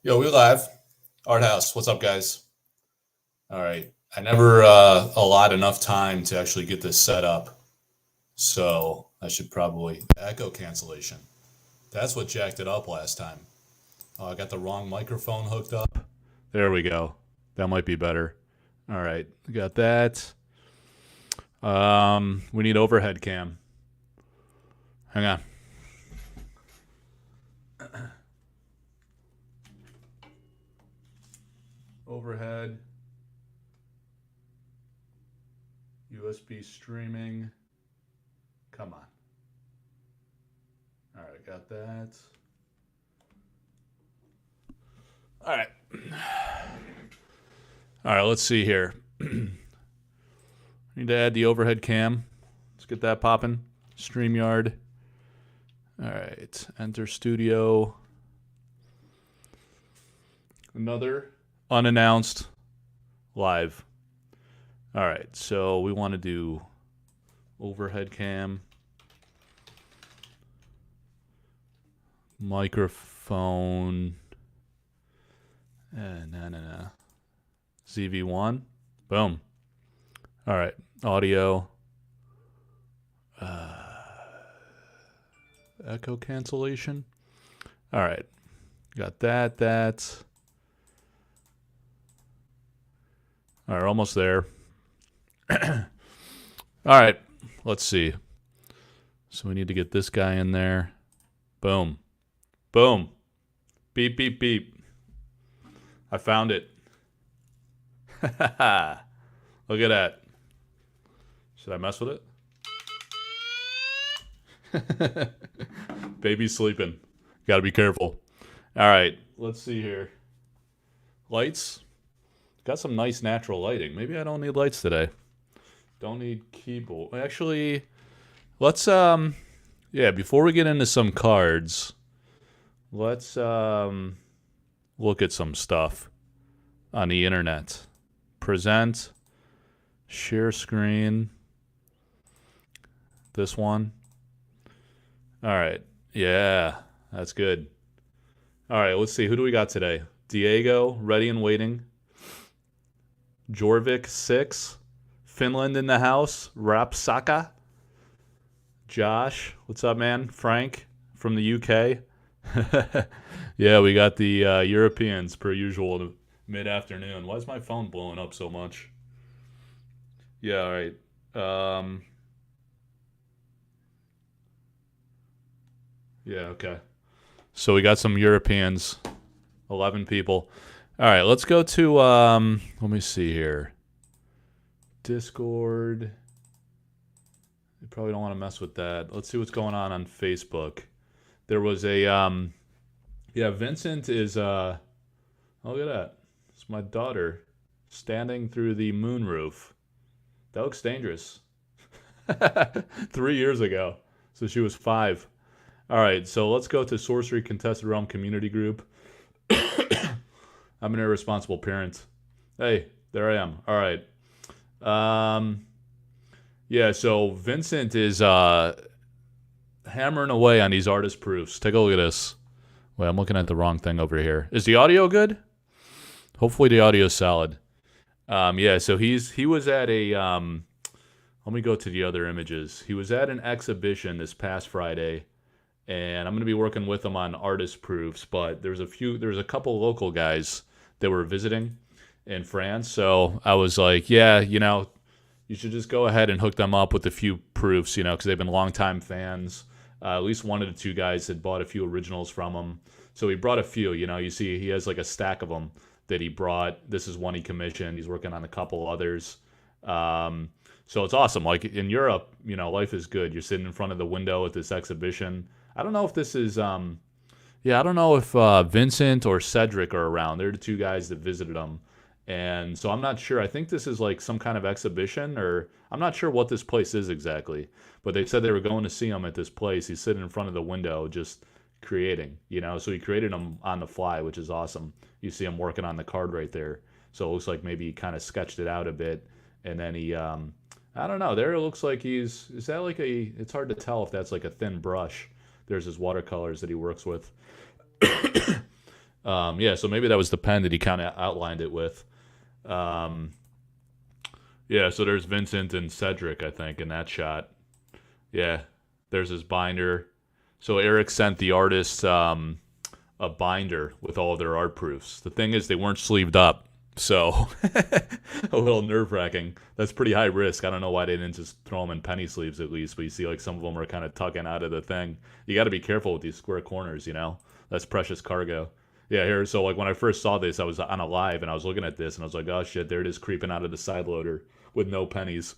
Yo, we live. Art House, what's up, guys? All right. I never allot enough time to actually get this set up, so I should probably echo cancellation. That's what jacked it up last time. Oh, I got the wrong microphone hooked up. There we go. That might be better. All right, got that. We need overhead cam. Hang on. Overhead. USB streaming. Come on. All right, got that. All right. All right, let's see here. Need to add the overhead cam. Let's get that popping. StreamYard. All right, enter studio. Another unannounced live. All right, so we want to do overhead cam, microphone, no. ZV1. Boom. All right, audio. Echo cancellation. All right, got that. All right, almost there. All right, let's see. So we need to get this guy in there. Boom. Boom. Beep, beep, beep. I found it. Look at that. Should I mess with it? Baby's sleeping. Gotta be careful. All right, let's see here. Lights. Got some nice natural lighting. Maybe I don't need lights today. Don't need keyboard. Actually, let's before we get into some cards, let's look at some stuff on the internet. Present, share screen. This one. All right. Yeah, that's good. All right, let's see. Who do we got today? Diego, ready and waiting. Jorvik, 6. Finland in the house. Rapsaka. Josh, what's up, man? Frank from the UK. Yeah, we got the Europeans per usual mid-afternoon. Why is my phone blowing up so much? Yeah, all right. Yeah, okay. So we got some Europeans, 11 people. All right, let's go to, let me see here. Discord. You probably don't want to mess with that. Let's see what's going on Facebook. There was a, Vincent is, oh, look at that. It's my daughter standing through the moonroof. That looks dangerous. 3 years ago. So she was 5. All right, so let's go to Sorcery Contested Realm Community Group. I'm an irresponsible parent. Hey, there I am. All right. Yeah, so Vincent is hammering away on these artist proofs. Take a look at this. Wait, I'm looking at the wrong thing over here. Is the audio good? Hopefully the audio is solid. Yeah, so he was at a let me go to the other images. He was at an exhibition this past Friday, and I'm going to be working with him on artist proofs, but there's a couple local guys that were visiting in France, so I was like, yeah, you should just go ahead and hook them up with a few proofs, because they've been longtime fans. At least one of the two guys had bought a few originals from him. So he brought a few, you see he has like a stack of them that he brought. This is one he commissioned. He's working on a couple others. So it's awesome. Like in Europe, life is good. You're sitting in front of the window at this exhibition. I don't know if this is, I don't know if Vincent or Cedric are around. They're the two guys that visited him. And so I'm not sure. I think this is like some kind of exhibition, or I'm not sure what this place is exactly. But they said they were going to see him at this place. He's sitting in front of the window just creating, So he created them on the fly, which is awesome. You see him working on the card right there. So it looks like maybe he kind of sketched it out a bit. And then he, I don't know. There it looks like is that like it's hard to tell if that's like a thin brush. There's his watercolors that he works with. Yeah, so maybe that was the pen that he kind of outlined it with. Um, yeah, so there's Vincent and Cedric, I think, in that shot. Yeah, there's his binder. So Eric sent the artist a binder with all of their art proofs. The thing is, they weren't sleeved up, so a little nerve wracking. That's pretty high risk. I don't know why they didn't just throw them in penny sleeves at least. But you see, like some of them are kind of tucking out of the thing. You got to be careful with these square corners. That's precious cargo. Yeah, here. So like when I first saw this, I was on a live and I was looking at this and I was like, oh shit, there it is creeping out of the side loader with no pennies.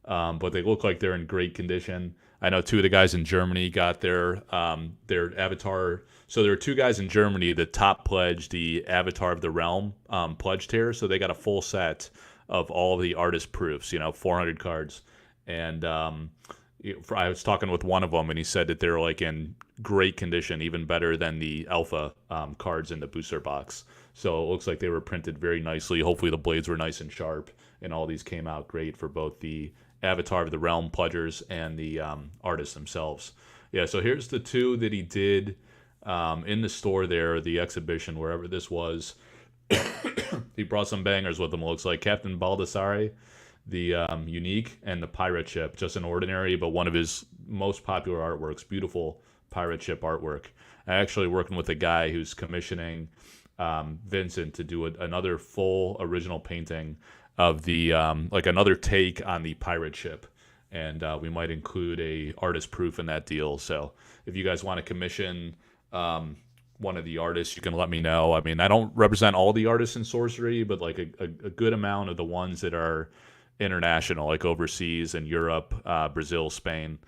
But they look like they're in great condition. I know two of the guys in Germany got their Avatar. So there are two guys in Germany that top pledged the Avatar of the Realm pledged here. So they got a full set of all of the artist proofs. 400 cards. And I was talking with one of them, and he said that they're like in great condition, even better than the alpha cards in the booster box. So it looks like they were printed very nicely. Hopefully the blades were nice and sharp, and all these came out great for both the Avatar of the Realm pledgers and the artists themselves. Yeah, so here's the two that he did in the store there, the exhibition, wherever this was. He brought some bangers with him, it looks like. Captain Baldassare, the unique, and the pirate ship, just an ordinary, but one of his most popular artworks. Beautiful pirate ship artwork. I'm actually working with a guy who's commissioning Vincent to do another full original painting of the like another take on the pirate ship, and we might include a artist proof in that deal. So if you guys want to commission one of the artists, you can let me know. I mean, I don't represent all the artists in Sorcery, but like a good amount of the ones that are international, like overseas in Europe, Brazil, Spain.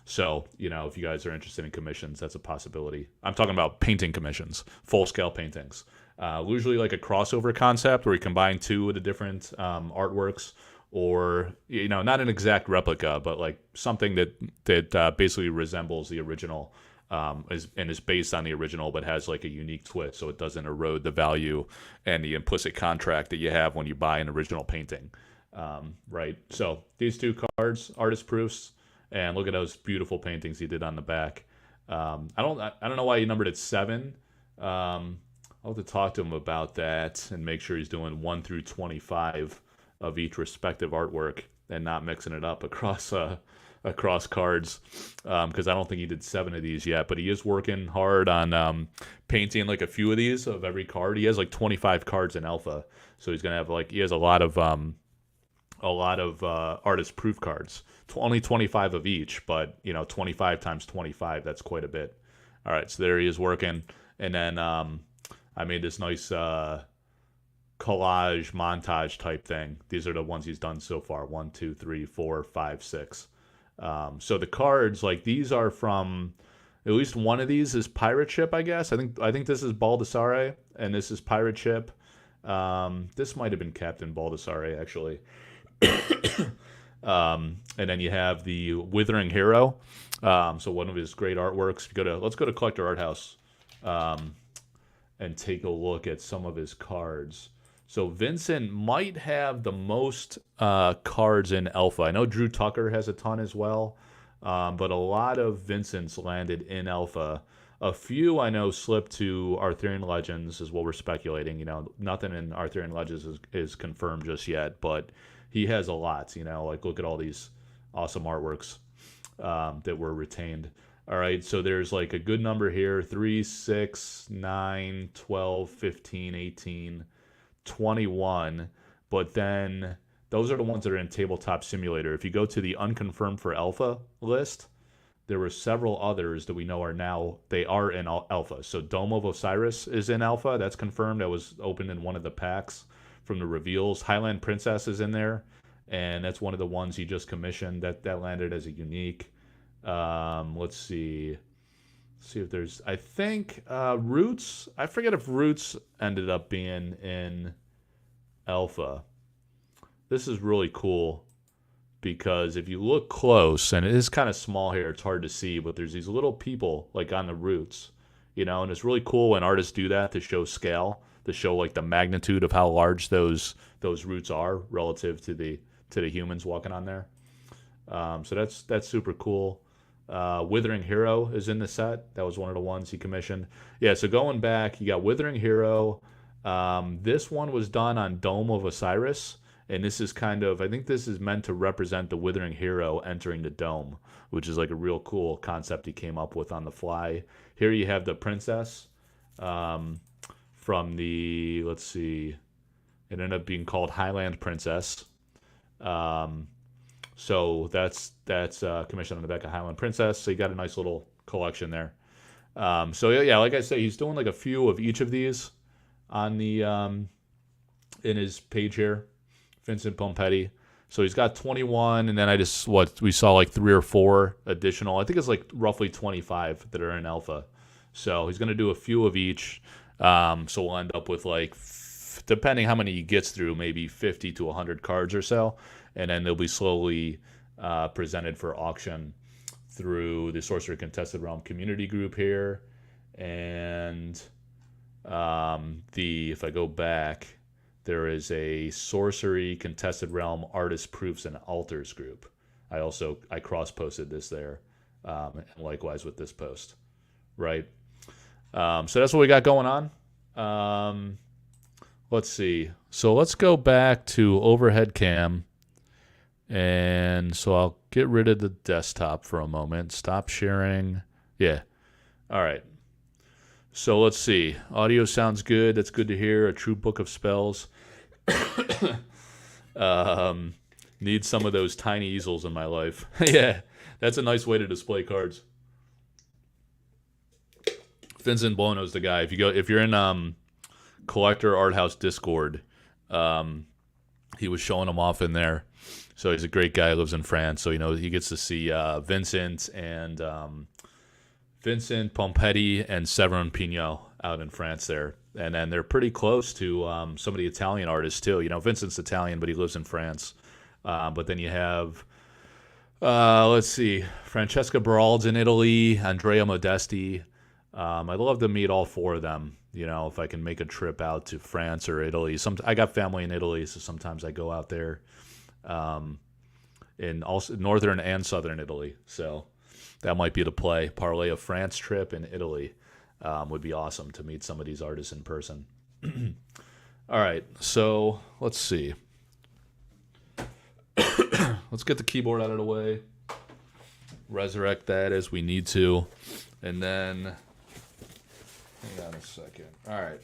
So, if you guys are interested in commissions, that's a possibility. I'm talking about painting commissions, full-scale paintings. Usually like a crossover concept where you combine two of the different artworks, or, not an exact replica, but like something that basically resembles the original, is based on the original, but has like a unique twist, so it doesn't erode the value and the implicit contract that you have when you buy an original painting. Right. So these two cards, artist proofs, and look at those beautiful paintings he did on the back. I don't know why he numbered it 7. I'll have to talk to him about that and make sure he's doing 1 through 25 of each respective artwork and not mixing it up across cards, because I don't think he did 7 of these yet. But he is working hard on painting like a few of these of every card. He has like 25 cards in alpha, so he's gonna have he has a lot of artist proof cards. Only 25 of each, but 25 times 25, that's quite a bit. All right, so there he is working, and then I made this nice collage montage type thing. These are the ones he's done so far: 1, 2, 3, 4, 5, 6. So the cards, like these, are from at least one of these is Pirate Ship, I guess. I think this is Baldassare, and this is Pirate Ship. This might have been Captain Baldassare, actually. And then you have the Withering Hero. So one of his great artworks. Let's go to Collector Art House and take a look at some of his cards. So Vincent might have the most cards in alpha. I know Drew Tucker has a ton as well, but a lot of Vincent's landed in alpha. A few I know slipped to Arthurian Legends is what we're speculating. Nothing in Arthurian Legends is confirmed just yet, but he has a lot. Look at all these awesome artworks that were retained. All right, so there's like a good number here: 3, 6, 9, 12, 15, 18, 21. But then those are the ones that are in Tabletop Simulator. If you go to the unconfirmed for alpha list, there were several others that we know they are in alpha. So Dome of Osiris is in alpha. That's confirmed. That was opened in one of the packs from the reveals. Highland Princess is in there, and that's one of the ones he just commissioned that landed as a unique. Let's see if there's, I think Roots, I forget if Roots ended up being in alpha. This is really cool because if you look close, and it is kind of small here, it's hard to see, but there's these little people like on the Roots, and it's really cool when artists do that to show scale, to show like the magnitude of how large those roots are relative to the humans walking on there. So that's super cool. Withering Hero is in the set. That was one of the ones he commissioned. Yeah, so going back, you got Withering Hero. This one was done on Dome of Osiris, and this is kind of, I think this is meant to represent the Withering Hero entering the dome, which is like a real cool concept he came up with on the fly. Here you have the princess from the, let's see, it ended up being called Highland Princess. So that's commissioned on the back of Highland Princess. So you got a nice little collection there. So yeah, like I say, he's doing like a few of each of these on the in his page here, Vincent Pompetti. So he's got 21, and then we saw like 3 or 4 additional. I think it's like roughly 25 that are in alpha. So he's gonna do a few of each. So we'll end up with like, depending how many he gets through, maybe 50 to 100 cards or so, and then they'll be slowly presented for auction through the Sorcery Contested Realm community group here, and if I go back, there is a Sorcery Contested Realm Artist Proofs and Altars group. I cross-posted this there, and likewise with this post, right? So that's what we got going on. Let's see. So let's go back to overhead cam. And so I'll get rid of the desktop for a moment. Stop sharing. Yeah. All right. So let's see. Audio sounds good. That's good to hear. A true book of spells. Need some of those tiny easels in my life. Yeah. That's a nice way to display cards. Vincent Bono's the guy. If you're in Collector Art House Discord, he was showing them off in there. So he's a great guy. Lives in France, so he gets to see Vincent Pompetti and Severin Pignot out in France there, and then they're pretty close to some of the Italian artists too. Vincent's Italian, but he lives in France. But then you have, let's see, Francesca Beralds in Italy, Andrea Modesti. I'd love to meet all 4 of them. If I can make a trip out to France or Italy. I got family in Italy, so sometimes I go out there. In also northern and southern Italy, so that might be the play. Parlay of France trip in Italy would be awesome to meet some of these artists in person. All right, so let's see. Let's get the keyboard out of the way. Resurrect that as we need to, and then hang on a second. All right.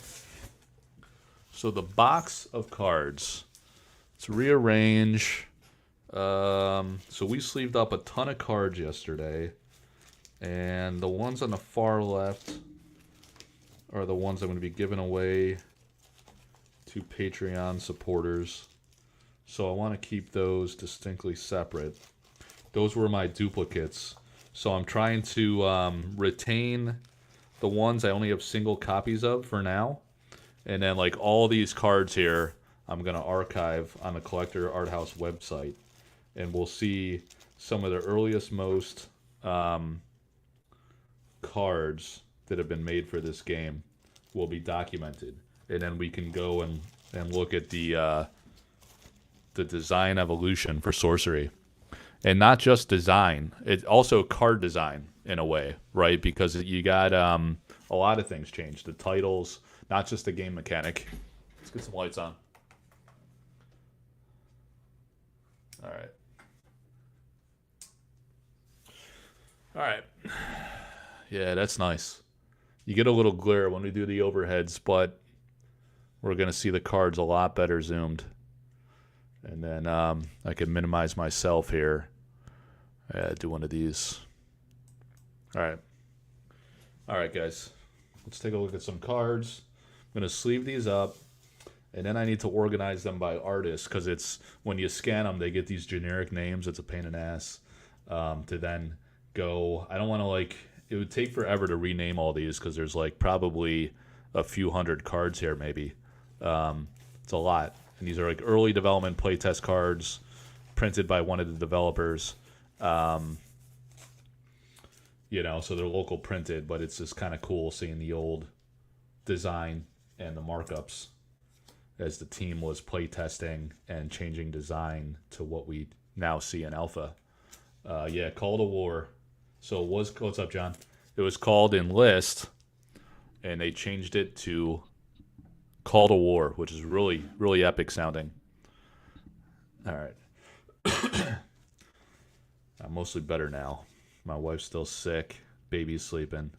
So the box of cards. Let's rearrange. So we sleeved up a ton of cards yesterday, and the ones on the far left are the ones I'm going to be giving away to Patreon supporters. So I want to keep those distinctly separate. Those were my duplicates. So I'm trying to retain the ones I only have single copies of for now, and then like all these cards here, I'm going to archive on the Collector Art House website, and we'll see some of the earliest, most cards that have been made for this game will be documented, and then we can go and look at the design evolution for Sorcery. And not just design, it's also card design in a way, right? Because you got a lot of things changed. The titles, not just the game mechanic. Let's get some lights on. All right. All right. Yeah, that's nice. You get a little glare when we do the overheads, but we're going to see the cards a lot better zoomed. And then I can minimize myself here. Do one of these. All right. All right, guys. Let's take a look at some cards. I'm going to sleeve these up. And then I need to organize them by artist, because it's when you scan them, they get these generic names. It's a pain in the ass to then go. I don't want to it would take forever to rename all these, because there's probably a few hundred cards here maybe. It's a lot. And these are early development playtest cards printed by one of the developers. So they're local printed, but it's just kind of cool seeing the old design and the markups as the team was playtesting and changing design to what we now see in alpha. Call to War. So it was, what's up, John? It was called Enlist, and they changed it to Call to War, which is really, really epic sounding. All right. I'm mostly better now. My wife's still sick. Baby's sleeping.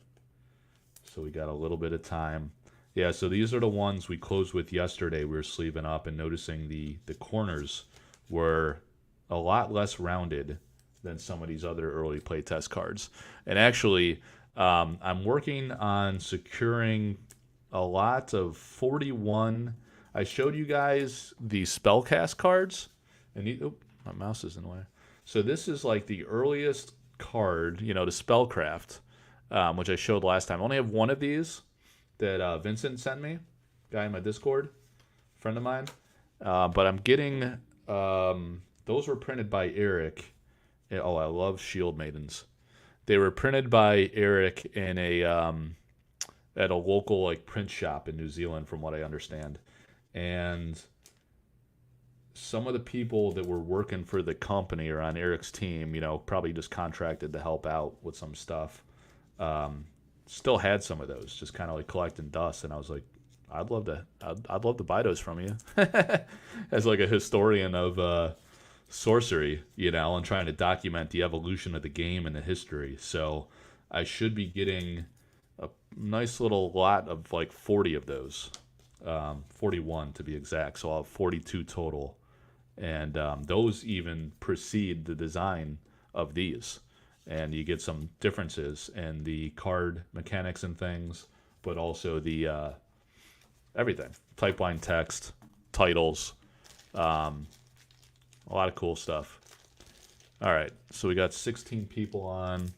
So we got a little bit of time. Yeah, so these are the ones we closed with yesterday. We were sleeving up and noticing the corners were a lot less rounded than some of these other early playtest cards. And actually, I'm working on securing a lot of 41. I showed you guys the spellcast cards, and my mouse is in the way. So this is like the earliest card, the spellcraft, which I showed last time. I only have one of these that Vincent sent me, guy in my Discord, friend of mine. But I'm getting those were printed by Eric. Oh, I love Shield Maidens. They were printed by Eric in a at a local like print shop in New Zealand, from what I understand. And some of the people that were working for the company or on Eric's team, probably just contracted to help out with some stuff. Still had some of those, just kind of like collecting dust, and I was like, I'd love to buy those from you, as like a historian of sorcery, and trying to document the evolution of the game and the history. So I should be getting a nice little lot of like 40 of those, 41 to be exact. So I'll have 42 total, and those even precede the design of these. And you get some differences in the card mechanics and things, but also the everything, type line text, titles, a lot of cool stuff. All right, so we got 16 people on.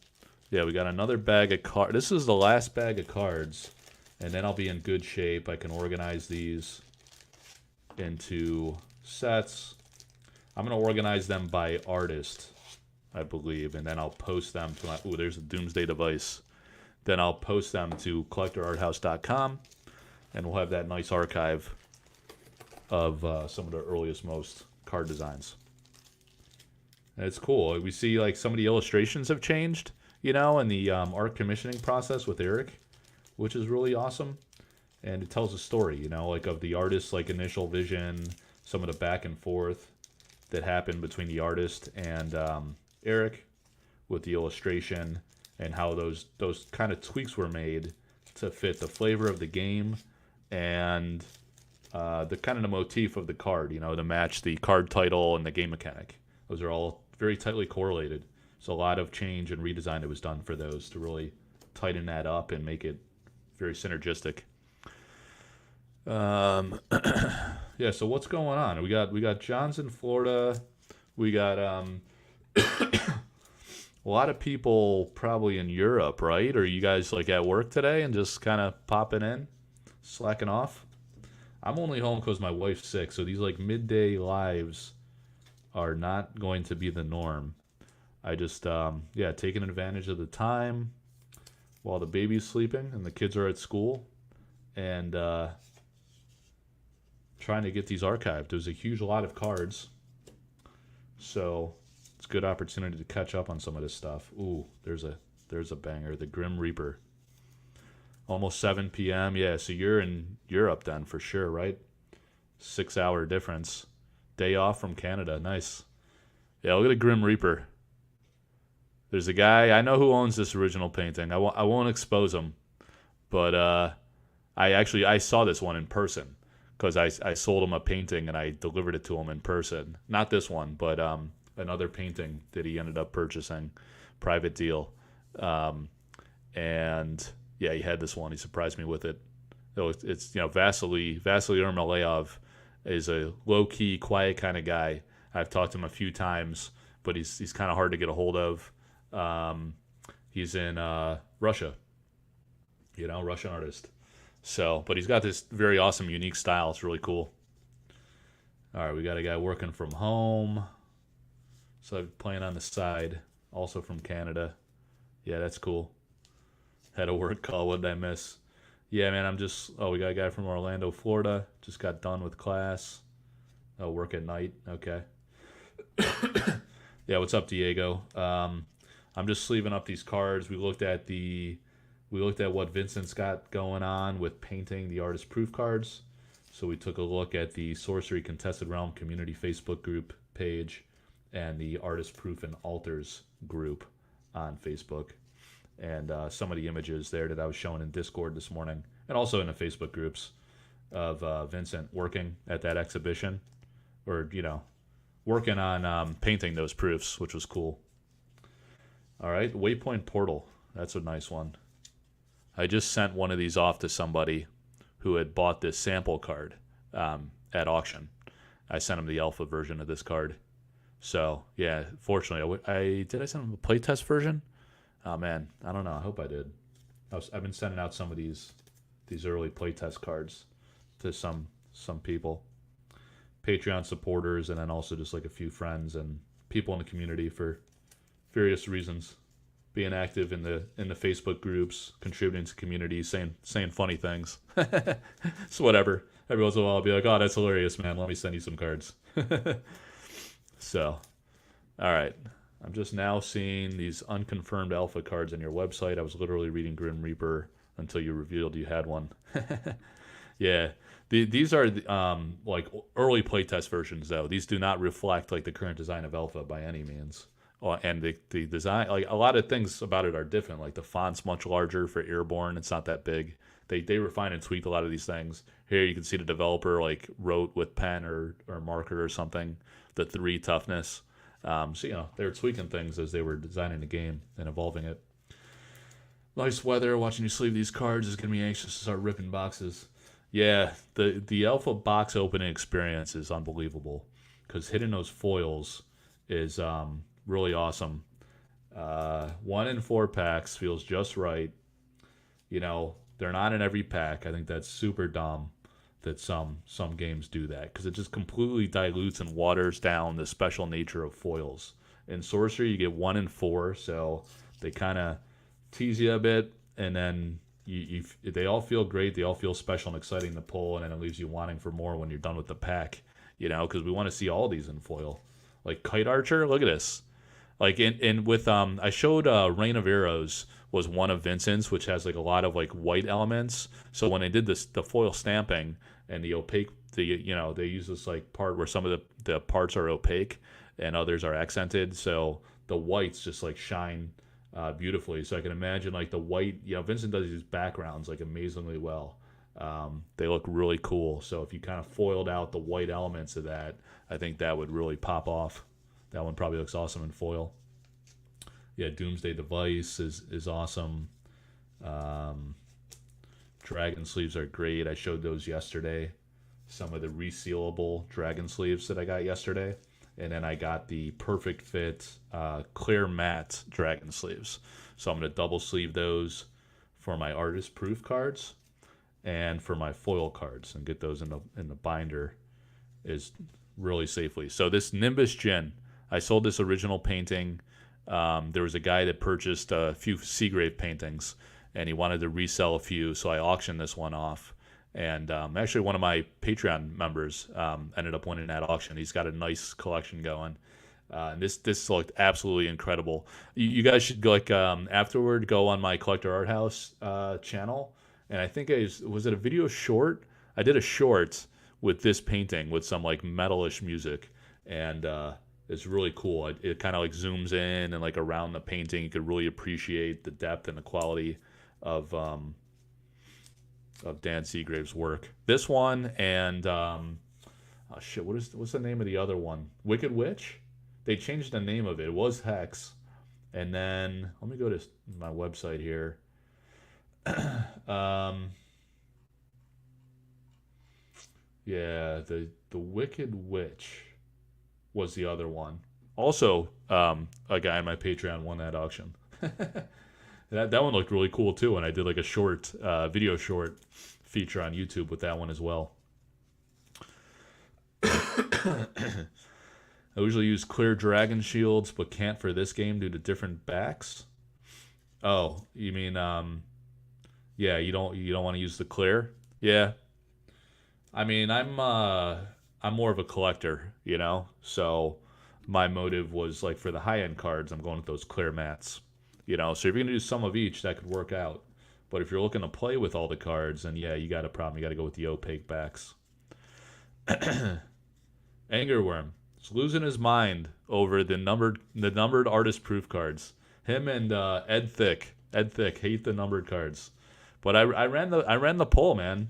Yeah, we got another bag of cards. This is the last bag of cards, and then I'll be in good shape. I can organize these into sets. I'm going to organize them by artist, I believe, and then I'll post them to my... Ooh, there's a Doomsday Device. Then I'll post them to collectorarthouse.com, and we'll have that nice archive of some of the earliest, most card designs. And it's cool. We see like some of the illustrations have changed, in the art commissioning process with Eric, which is really awesome. And it tells a story, like of the artist's like initial vision, some of the back and forth that happened between the artist and Eric with the illustration, and how those kind of tweaks were made to fit the flavor of the game and the kind of the motif of the card, to match the card title and the game mechanic. Those are all very tightly correlated. So a lot of change and redesign that was done for those to really tighten that up and make it very synergistic. Yeah, so what's going on? We got John's in Florida. We got a lot of people probably in Europe, right? Are you guys like at work today and just kind of popping in, slacking off? I'm only home because my wife's sick, so these like midday lives are not going to be the norm. I just taking advantage of the time while the baby's sleeping and the kids are at school, and trying to get these archived. There's a huge lot of cards, so it's a good opportunity to catch up on some of this stuff. Ooh, there's a banger, the Grim Reaper. Almost 7 p.m. Yeah, so you're in Europe then for sure, right? 6-hour difference. Day off from Canada. Nice. Yeah, look at a Grim Reaper. There's a guy, I know who owns this original painting. I won't expose him, but I saw this one in person, because I sold him a painting and I delivered it to him in person. Not this one, but another painting that he ended up purchasing, private deal. And yeah, he had this one. He surprised me with it. It's Vasily Ermolayev is a low-key, quiet kind of guy. I've talked to him a few times, but he's kind of hard to get a hold of. He's in Russia, Russian artist. So, but he's got this very awesome, unique style. It's really cool. All right, we got a guy working from home. So I'm playing on the side, also from Canada. Yeah, that's cool. Had a work call. What did I miss? Yeah, man, we got a guy from Orlando, Florida. Just got done with class. Oh, work at night. Okay. Yeah, what's up, Diego? I'm I'm just sleeving up these cards. We looked at what Vincent's got going on with painting the artist proof cards. So we took a look at the Sorcery Contested Realm community Facebook group page and the artist proof and altars group on Facebook, and some of the images there that I was showing in Discord this morning, and also in the Facebook groups of Vincent working at that exhibition, or working on painting those proofs, which was cool. All right, Waypoint Portal. That's a nice one. I just sent one of these off to somebody who had bought this sample card at auction. I sent him the alpha version of this card. So, yeah, fortunately, did I send him a playtest version? Oh, man, I don't know. I hope I did. I've been sending out some of these early playtest cards to some people. Patreon supporters, and then also just like a few friends and people in the community for various reasons. Being active in the Facebook groups, contributing to communities, saying funny things. So whatever. Every once in a while I'll be like, oh, that's hilarious, man. Let me send you some cards. So, all right. I'm just now seeing these unconfirmed alpha cards on your website. I was literally reading Grim Reaper until you revealed you had one. Yeah. These are like early playtest versions, though. These do not reflect like the current design of alpha by any means. And the design, like a lot of things about it are different. Like the font's much larger for Airborne. It's not that big. They refine and tweak a lot of these things. Here you can see the developer like wrote with pen or marker or something, the 3 toughness. So they were tweaking things as they were designing the game and evolving it. Nice weather. Watching you sleeve these cards is gonna be anxious to start ripping boxes. Yeah, the alpha box opening experience is unbelievable because hitting those foils is really awesome. 1 in 4 packs feels just right. They're not in every pack. I think that's super dumb that some games do that because it just completely dilutes and waters down the special nature of foils. In Sorcery, you get 1 in 4, so they kind of tease you a bit, and then they all feel great. They all feel special and exciting to pull, and then it leaves you wanting for more when you're done with the pack. Because we want to see all these in foil. Like Kite Archer, look at this. Like with I showed Rain of Arrows was one of Vincent's, which has like a lot of like white elements. So when they did the foil stamping and the opaque, they use this like part where some of the parts are opaque and others are accented. So the whites just like shine beautifully. So I can imagine like the white. Vincent does these backgrounds like amazingly well. They look really cool. So if you kind of foiled out the white elements of that, I think that would really pop off. That one probably looks awesome in foil. Yeah, Doomsday Device is awesome. Dragon sleeves are great. I showed those yesterday. Some of the resealable dragon sleeves that I got yesterday. And then I got the perfect fit clear matte dragon sleeves. So I'm going to double sleeve those for my artist proof cards and for my foil cards and get those in the binder is really safely. So this Nimbus Djinn, I sold this original painting. There was a guy that purchased a few Seagrave paintings, and he wanted to resell a few, so I auctioned this one off. And actually, one of my Patreon members ended up winning that auction. He's got a nice collection going. And this looked absolutely incredible. You guys should go afterward go on my Collector Art House channel, and I think was it a video short? I did a short with this painting with some like metalish music, and it's really cool. It kind of like zooms in and like around the painting. You could really appreciate the depth and the quality of Dan Seagrave's work. This one and what's the name of the other one? Wicked Witch. They changed the name of it. It was Hex, and then let me go to my website here. Yeah, the Wicked Witch was the other one. Also, a guy on my Patreon won that auction. That one looked really cool too, and I did like a short video short feature on YouTube with that one as well. I usually use clear dragon shields, but can't for this game due to different backs. Oh, you mean yeah, you don't want to use the clear? Yeah. I mean, I'm more of a collector, so my motive was like for the high-end cards, I'm going with those clear mats. you know. So if you're going to do some of each, that could work out. But if you're looking to play with all the cards, then yeah, you got a problem. You got to go with the opaque backs. Angerworm. He's losing his mind over the numbered artist proof cards. Him and Ed Thick. Ed Thick hate the numbered cards. But I ran the poll, man.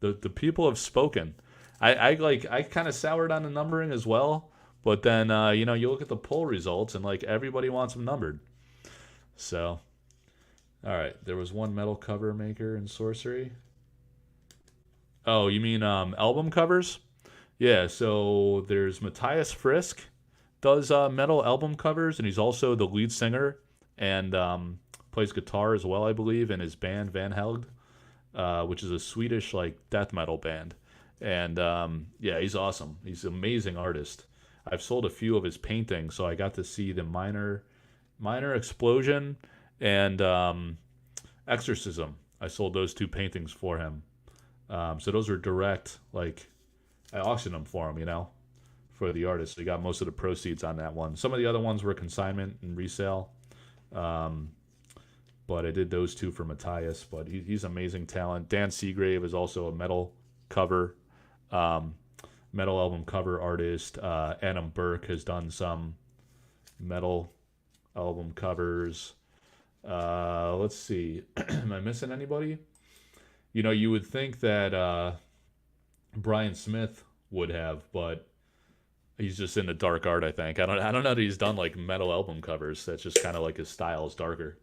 The people have spoken. I kind of soured on the numbering as well, but then you know, you look at the poll results and like everybody wants them numbered. So, all right, there was one metal cover maker in Sorcery. Oh, you mean album covers? Yeah, so there's Matthias Frisk does metal album covers, and he's also the lead singer and plays guitar as well, I believe, in his band Van Helgd, which is a Swedish like death metal band. And yeah, he's awesome. He's an amazing artist. I've sold a few of his paintings, so I got to see the minor explosion and exorcism. I sold those two paintings for him. So those were direct, like I auctioned them for him, you know, for the artist. So he got most of the proceeds on that one. Some of the other ones were consignment and resale. But I did those two for Matthias. But he's amazing talent. Dan Seagrave is also a metal cover, metal album cover artist. Adam Burke has done some metal album covers. Let's see. Am I missing anybody? You know, you would think that Brian Smith would have, but he's just into dark art, I think. I don't know that he's done like metal album covers. That's just kind of like his style is darker.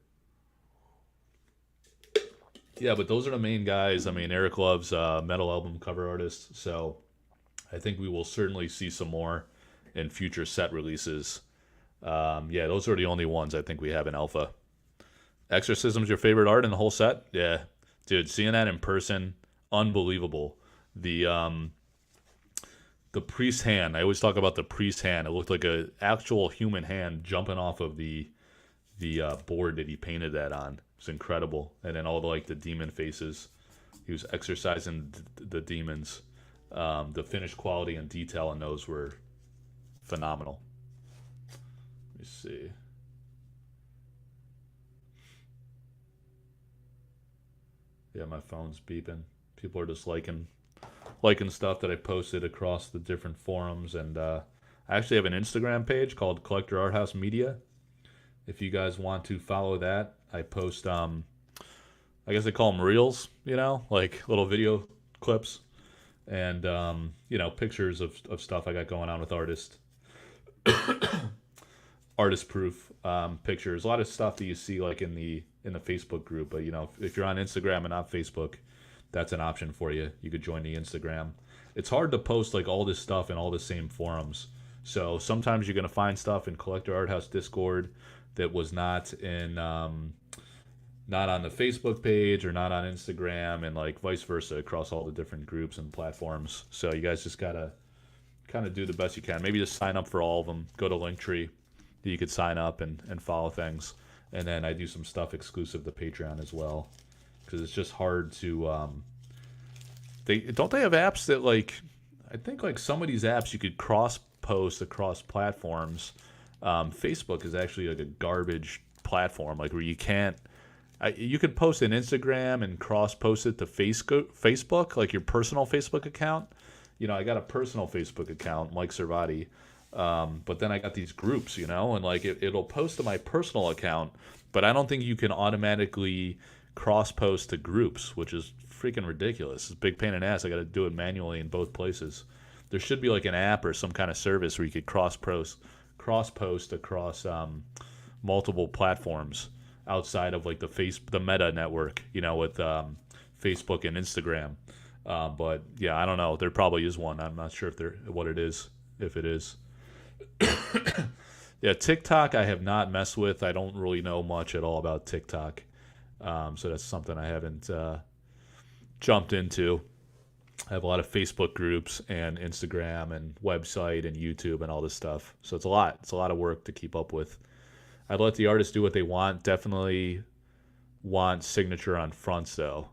Yeah, but those are the main guys. I mean, Eric loves metal album cover artists, so I think we will certainly see some more in future set releases. Yeah, those are the only ones I think we have in alpha. Exorcism's your favorite art in the whole set? Yeah. Dude, seeing that in person, unbelievable. The priest hand. I always talk about the priest hand. It looked like an actual human hand jumping off of the board that he painted that on. It's incredible. And then all the demon faces. He was exorcising the demons. The finished quality and detail in those were phenomenal. Let me see. Yeah, my phone's beeping. People are just liking stuff that I posted across the different forums. And I actually have an Instagram page called Collector Art House Media. If you guys want to follow that, I post, I guess they call them reels, you know, like little video clips. And, you know, pictures of stuff I got going on with artists. Artist proof pictures. A lot of stuff that you see like in the Facebook group. But, you know, if you're on Instagram and not Facebook, that's an option for you. You could join the Instagram. It's hard to post like all this stuff in all the same forums. So sometimes you're going to find stuff in Collector Art House Discord that was not in, not on the Facebook page or not on Instagram, and like vice versa across all the different groups and platforms. So you guys just got to kind of do the best you can. Maybe just sign up for all of them. Go to Linktree. You could sign up and follow things. And then I do some stuff exclusive to Patreon as well. Because it's just hard to they have apps that like, I think like some of these apps you could cross post across platforms. Facebook is actually like a garbage platform, like where you can't, you could post an Instagram and cross post it to Facebook, like your personal Facebook account. You know, I got a personal Facebook account, Mike Servati, but then I got these groups, you know, and like it'll post to my personal account, but I don't think you can automatically cross post to groups, which is freaking ridiculous. It's a big pain in the ass. I got to do it manually in both places. There should be like an app or some kind of service where you could cross post across multiple platforms outside of like the Meta network, you know, with Facebook and Instagram. But yeah, I don't know. There probably is one. I'm not sure what it is, if it is. Yeah, TikTok I have not messed with. I don't really know much at all about TikTok. So that's something I haven't jumped into. I have a lot of Facebook groups and Instagram and website and YouTube and all this stuff. So it's a lot. It's a lot of work to keep up with. I'd let the artists do what they want. Definitely want signature on fronts, though.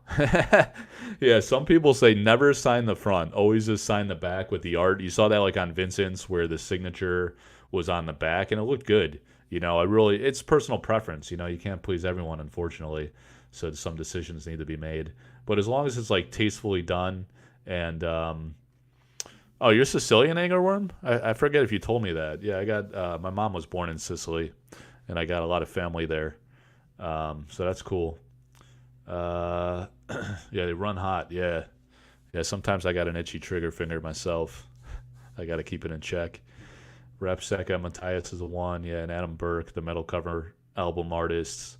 Yeah, some people say never sign the front. Always just sign the back with the art. You saw that like on Vincent's where the signature was on the back, and it looked good. It's personal preference. You can't please everyone, unfortunately. So some decisions need to be made. But as long as it's like tastefully done and oh, you're Sicilian anglerworm? I forget if you told me that. Yeah, I got my mom was born in Sicily, and I got a lot of family there. So that's cool. Uh, yeah, they run hot. Yeah, yeah. Sometimes I got an itchy trigger finger myself. I got to keep it in check. Rapseca Matthias is the one. Yeah, and Adam Burke, the metal cover album artists.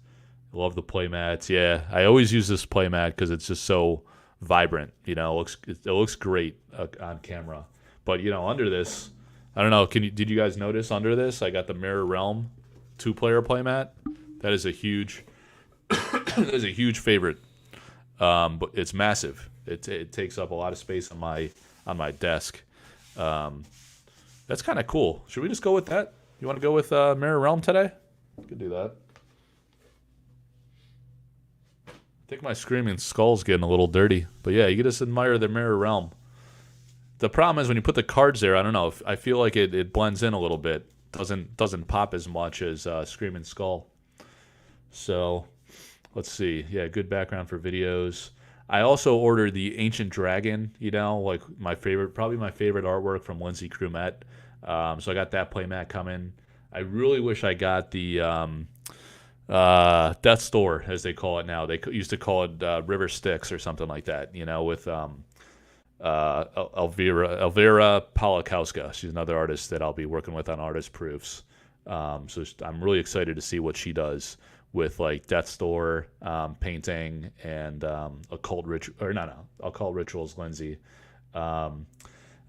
Love the playmats. Yeah, I always use this playmat because it's just so vibrant. It looks great on camera. But under this, I don't know. Did you guys notice under this? I got the Mirror Realm 2-player playmat. That is a huge, that is a huge favorite. But it's massive. It takes up a lot of space on my desk. That's kind of cool. Should we just go with that? You want to go with Mirror Realm today? We could do that. I think my Screaming Skull's getting a little dirty. But yeah, you can just admire the Mirror Realm. The problem is when you put the cards there, I don't know. I feel like it blends in a little bit. Doesn't pop as much as Screaming Skull. So, let's see. Yeah, good background for videos. I also ordered the Ancient Dragon, like probably my favorite artwork from Lindsay Crumet. So I got that playmat coming. I really wish I got the Death's Door, as they call it now. They used to call it River Styx or something like that, with Elvira Polakowska. She's another artist that I'll be working with on artist proofs. So I'm really excited to see what she does with like Death's Door painting and occult ritual, or no, occult rituals. Lindsay,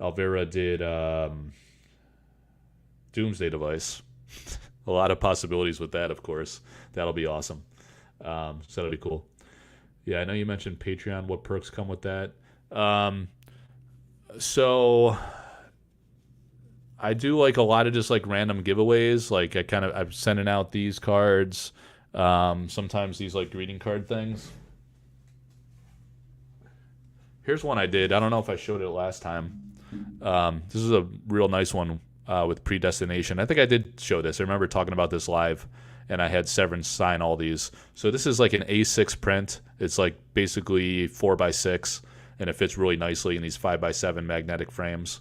Elvira did Doomsday Device. A lot of possibilities with that, of course. That'll be awesome. So that'll be cool. Yeah, I know you mentioned Patreon. What perks come with that? So I do like a lot of just like random giveaways. Like I'm sending out these cards. Sometimes these like greeting card things. Here's one I did. I don't know if I showed it last time. This is a real nice one with Predestination. I think I did show this. I remember talking about this live, and I had Severance sign all these. So this is like an A6 print. It's like basically 4x6, and it fits really nicely in these 5x7 magnetic frames.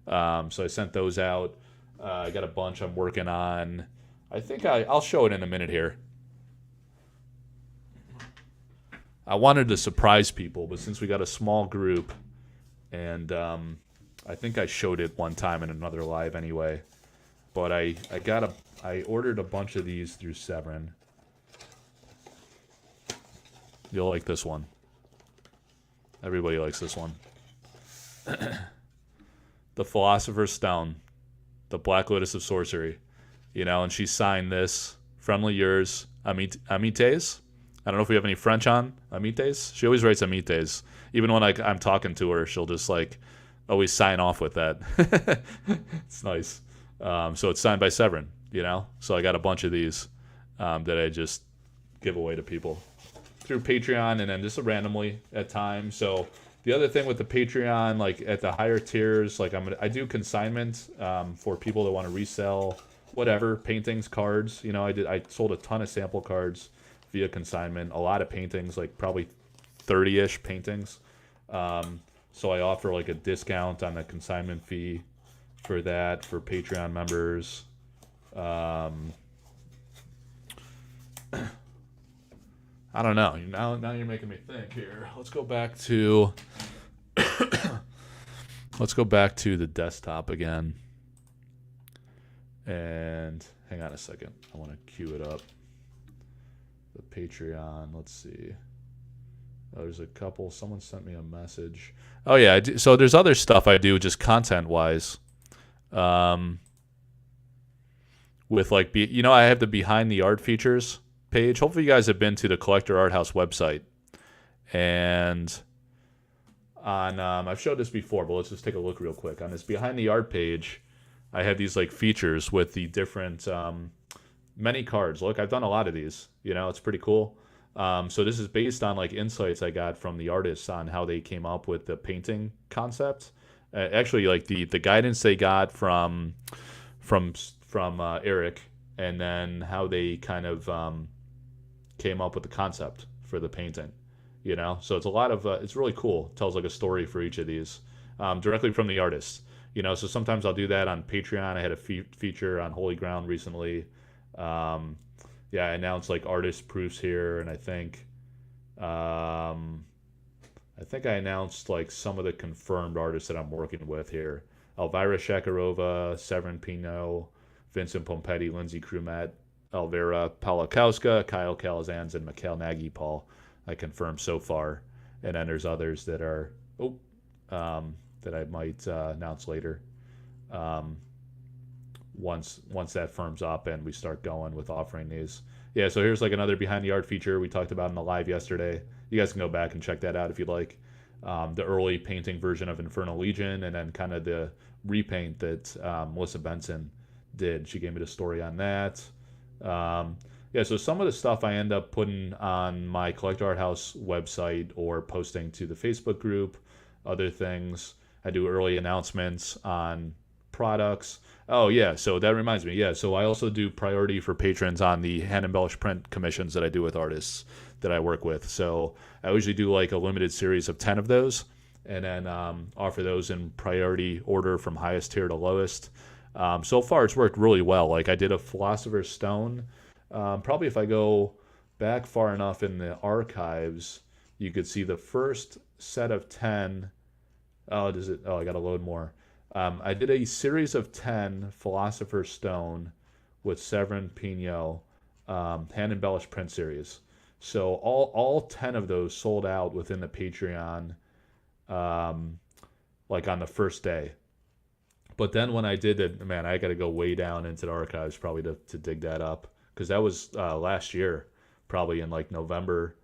So I sent those out. I got a bunch I'm working on. I think I'll show it in a minute here. I wanted to surprise people, but since we got a small group, and I think I showed it one time in another live anyway, but I ordered a bunch of these through Severin. You'll like this one. Everybody likes this one. The Philosopher's Stone, the Black Lotus of Sorcery, and she signed this. Friendly yours, Amites. I don't know if we have any French on Amites. She always writes Amites. Even when I'm talking to her, she'll just like always sign off with that. It's nice. So it's signed by Severin, So I got a bunch of these that I just give away to people through Patreon and then just randomly at times. So the other thing with the Patreon, like at the higher tiers, like I do consignment for people that want to resell whatever, paintings, cards. I sold a ton of sample cards via consignment, a lot of paintings, like probably 30-ish paintings. So I offer like a discount on the consignment fee for that for Patreon members. I don't know. Now you're making me think here. Let's go back to the desktop again. And hang on a second. I want to queue it up. The Patreon. Let's see. Oh, there's a couple. Someone sent me a message. Oh yeah, I do. So there's other stuff I do just content-wise. With like, I have the behind the art features page. Hopefully you guys have been to the Collector Art House website. And on, I've showed this before, but let's just take a look real quick. On this behind the art page, I have these like features with the different many cards. Look, I've done a lot of these. It's pretty cool. So this is based on like insights I got from the artists on how they came up with the painting concept. Actually, like the guidance they got from Eric and then how they kind of came up with the concept for the painting. So it's a lot of it's really cool. It tells like a story for each of these directly from the artist. So sometimes I'll do that on Patreon. I had a feature on Holy Ground recently. Um, yeah, I announced like artist proofs here, and I think I announced like some of the confirmed artists that I'm working with here. Elvira Shakarova, Severin Pinot, Vincent Pompetti, Lindsay Crumet, Elvira Palakowska, Kyle Calazans, and Mikhail Nagy Paul. I confirmed so far. And then there's others that are that I might announce later. Um, once that firms up and we start going with offering these. Yeah, so here's like another behind the art feature we talked about in the live yesterday. You guys can go back and check that out if you'd like. The early painting version of Infernal Legion, and then kind of the repaint that Melissa Benson did. She gave me the story on that. Yeah, so some of the stuff I end up putting on my Collector Art House website or posting to the Facebook group. Other things, I do early announcements on products. Oh yeah, so that reminds me. Yeah, so I also do priority for patrons on the hand embellished print commissions that I do with artists that I work with. So I usually do like a limited series of 10 of those, and then offer those in priority order from highest tier to lowest. So far, it's worked really well. Like I did a Philosopher's Stone. Probably if I go back far enough in the archives, you could see the first set of 10. Oh, does it? Oh, I got to load more. I did a series of 10 Philosopher's Stone with Severin Pinot hand embellished print series. So all 10 of those sold out within the Patreon, like on the first day. But then when I did it, man, I got to go way down into the archives probably to dig that up, because that was last year, probably in like November.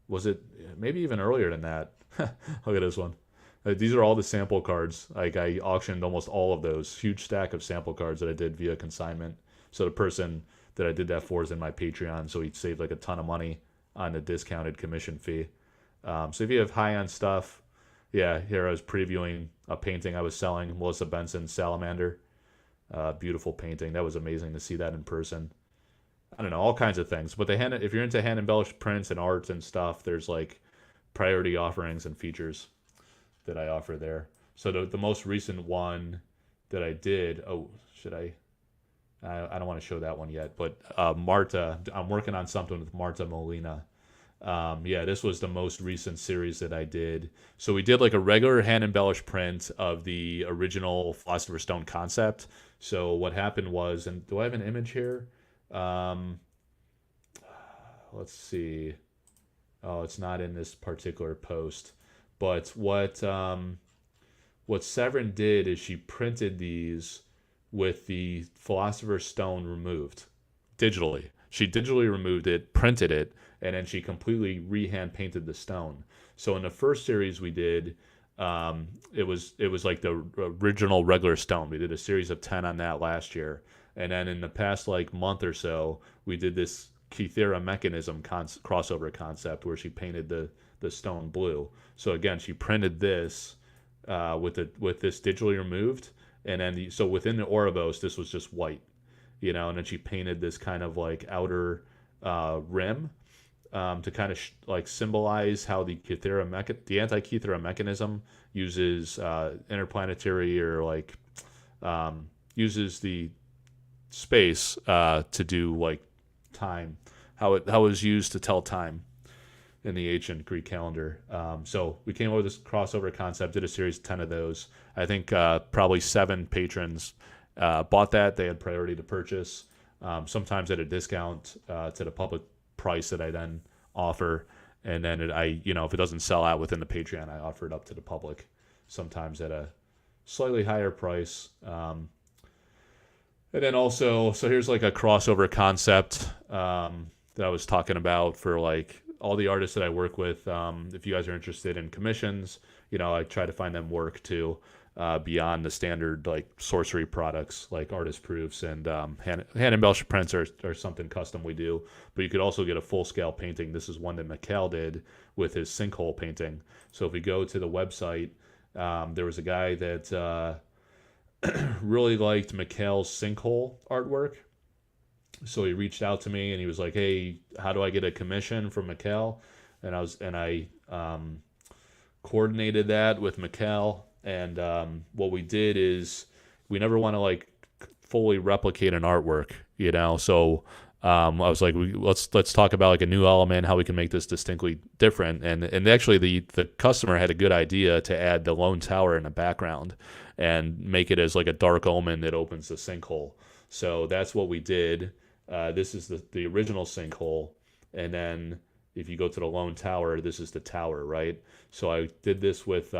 Was it maybe even earlier than that? Look at this one. These are all the sample cards. Like I auctioned almost all of those. Huge stack of sample cards that I did via consignment. So the person that I did that for is in my Patreon, so he saved like a ton of money on the discounted commission fee. So if you have high-end stuff, yeah, here I was previewing a painting I was selling, Melissa Benson's Salamander. Beautiful painting. That was amazing to see that in person. I don't know, all kinds of things. But if you're into hand-embellished prints and art and stuff, there's like priority offerings and features that I offer there. So the most recent one that I did, should I don't want to show that one yet, but Marta, I'm working on something with Marta Molina. Yeah, this was the most recent series that I did. So we did like a regular hand embellished print of the original Philosopher's Stone concept. So what happened was, and do I have an image here? Let's see. Oh, it's not in this particular post. But what Severin did is she printed these with the Philosopher's Stone removed digitally. She digitally removed it, printed it, and then she completely rehand painted the stone. So in the first series we did, it was like the original regular stone. We did a series of 10 on that last year, and then in the past like month or so, we did this Kythera mechanism crossover concept where she painted the stone blue. So again, she printed this with this digitally removed, and then so within the Ouroboros, this was just white, and then she painted this kind of like outer rim to kind of like symbolize how the anti-Kythera mechanism uses interplanetary or like uses the space to do like time, how it was used to tell time in the ancient Greek calendar. So we came up with this crossover concept, did a series of 10 of those. I think probably 7 patrons bought that. They had priority to purchase, sometimes at a discount to the public price that I then offer. And then if it doesn't sell out within the Patreon, I offer it up to the public, sometimes at a slightly higher price. And then also, so here's like a crossover concept that I was talking about for like all the artists that I work with. If you guys are interested in commissions, I try to find them work too, beyond the standard like sorcery products like artist proofs and hand embellished prints are something custom we do. But you could also get a full scale painting. This is one that Mikhail did with his sinkhole painting. So if we go to the website, there was a guy that really liked Mikhail's sinkhole artwork. So he reached out to me and he was like, "Hey, how do I get a commission from Mikkel?" And I coordinated that with Mikkel. And what we did is we never want to like fully replicate an artwork, you know. So I was like, let's talk about like a new element, how we can make this distinctly different. And actually, the customer had a good idea to add the lone tower in the background and make it as like a dark omen that opens the sinkhole. So that's what we did. This is the original sinkhole, and then if you go to the lone tower, this is the tower, right? So I did this with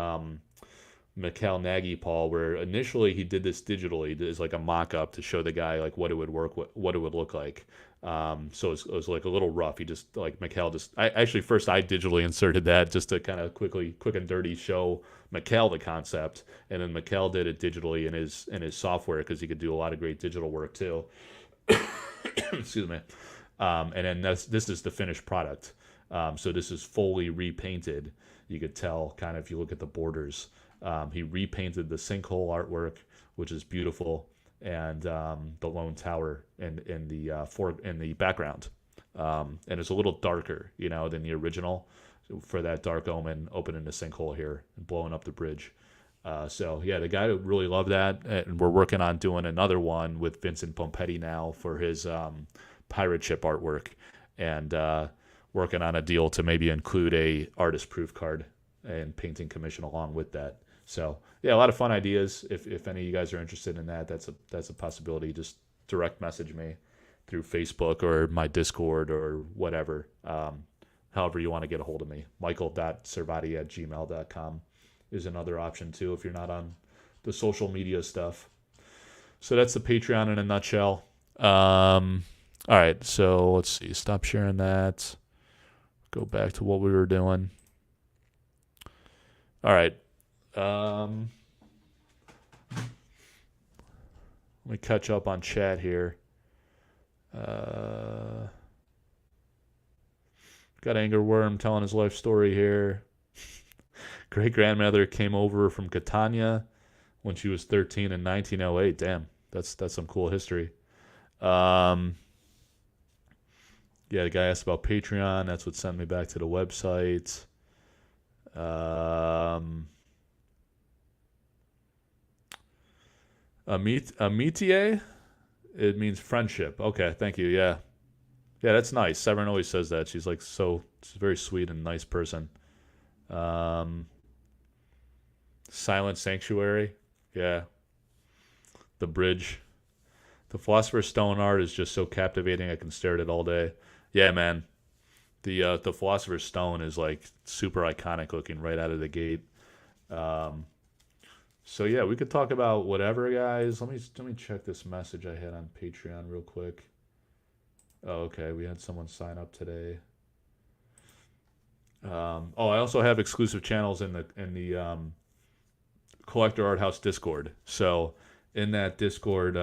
Mikhail Nagy Paul, where initially he did this digitally as like a mock-up to show the guy like what it would work, what it would look like. So it was like a little rough. He just like Mikhail just I actually first I digitally inserted that just to kind of quick and dirty show Mikhail the concept, and then Mikhail did it digitally in his software because he could do a lot of great digital work too. Excuse me. And then this is the finished product. So this is fully repainted. You could tell kind of if you look at the borders. He repainted the sinkhole artwork, which is beautiful, and the lone tower in the background. And it's a little darker, you know, than the original for that dark omen opening the sinkhole here and blowing up the bridge. So yeah, the guy really loved that, and we're working on doing another one with Vincent Pompetti now for his pirate ship artwork, and working on a deal to maybe include a artist proof card and painting commission along with that. So yeah, a lot of fun ideas. If any of you guys are interested in that, that's a possibility. Just direct message me through Facebook or my Discord or whatever. However you want to get a hold of me. michael.servati@gmail.com is another option too if you're not on the social media stuff. So that's the Patreon in a nutshell. All right, so let's see. Stop sharing that. Go back to what we were doing. All right. Let me catch up on chat here. Got Anger Worm telling his life story here. Great grandmother came over from Catania when she was 13 in 1908. Damn, that's some cool history. Yeah, the guy asked about Patreon. That's what sent me back to the website. Amitié? It means friendship. Okay, thank you. Yeah. Yeah, that's nice. Severn always says that. She's like she's a very sweet and nice person. Silent Sanctuary. Yeah. The Bridge. The Philosopher's Stone art is just so captivating. I can stare at it all day. Yeah, man. The Philosopher's Stone is like super iconic looking right out of the gate. So yeah, we could talk about whatever, guys. Let me check this message I had on Patreon real quick. Oh, okay, we had someone sign up today. I also have exclusive channels in the Collector Art House Discord. So in that Discord,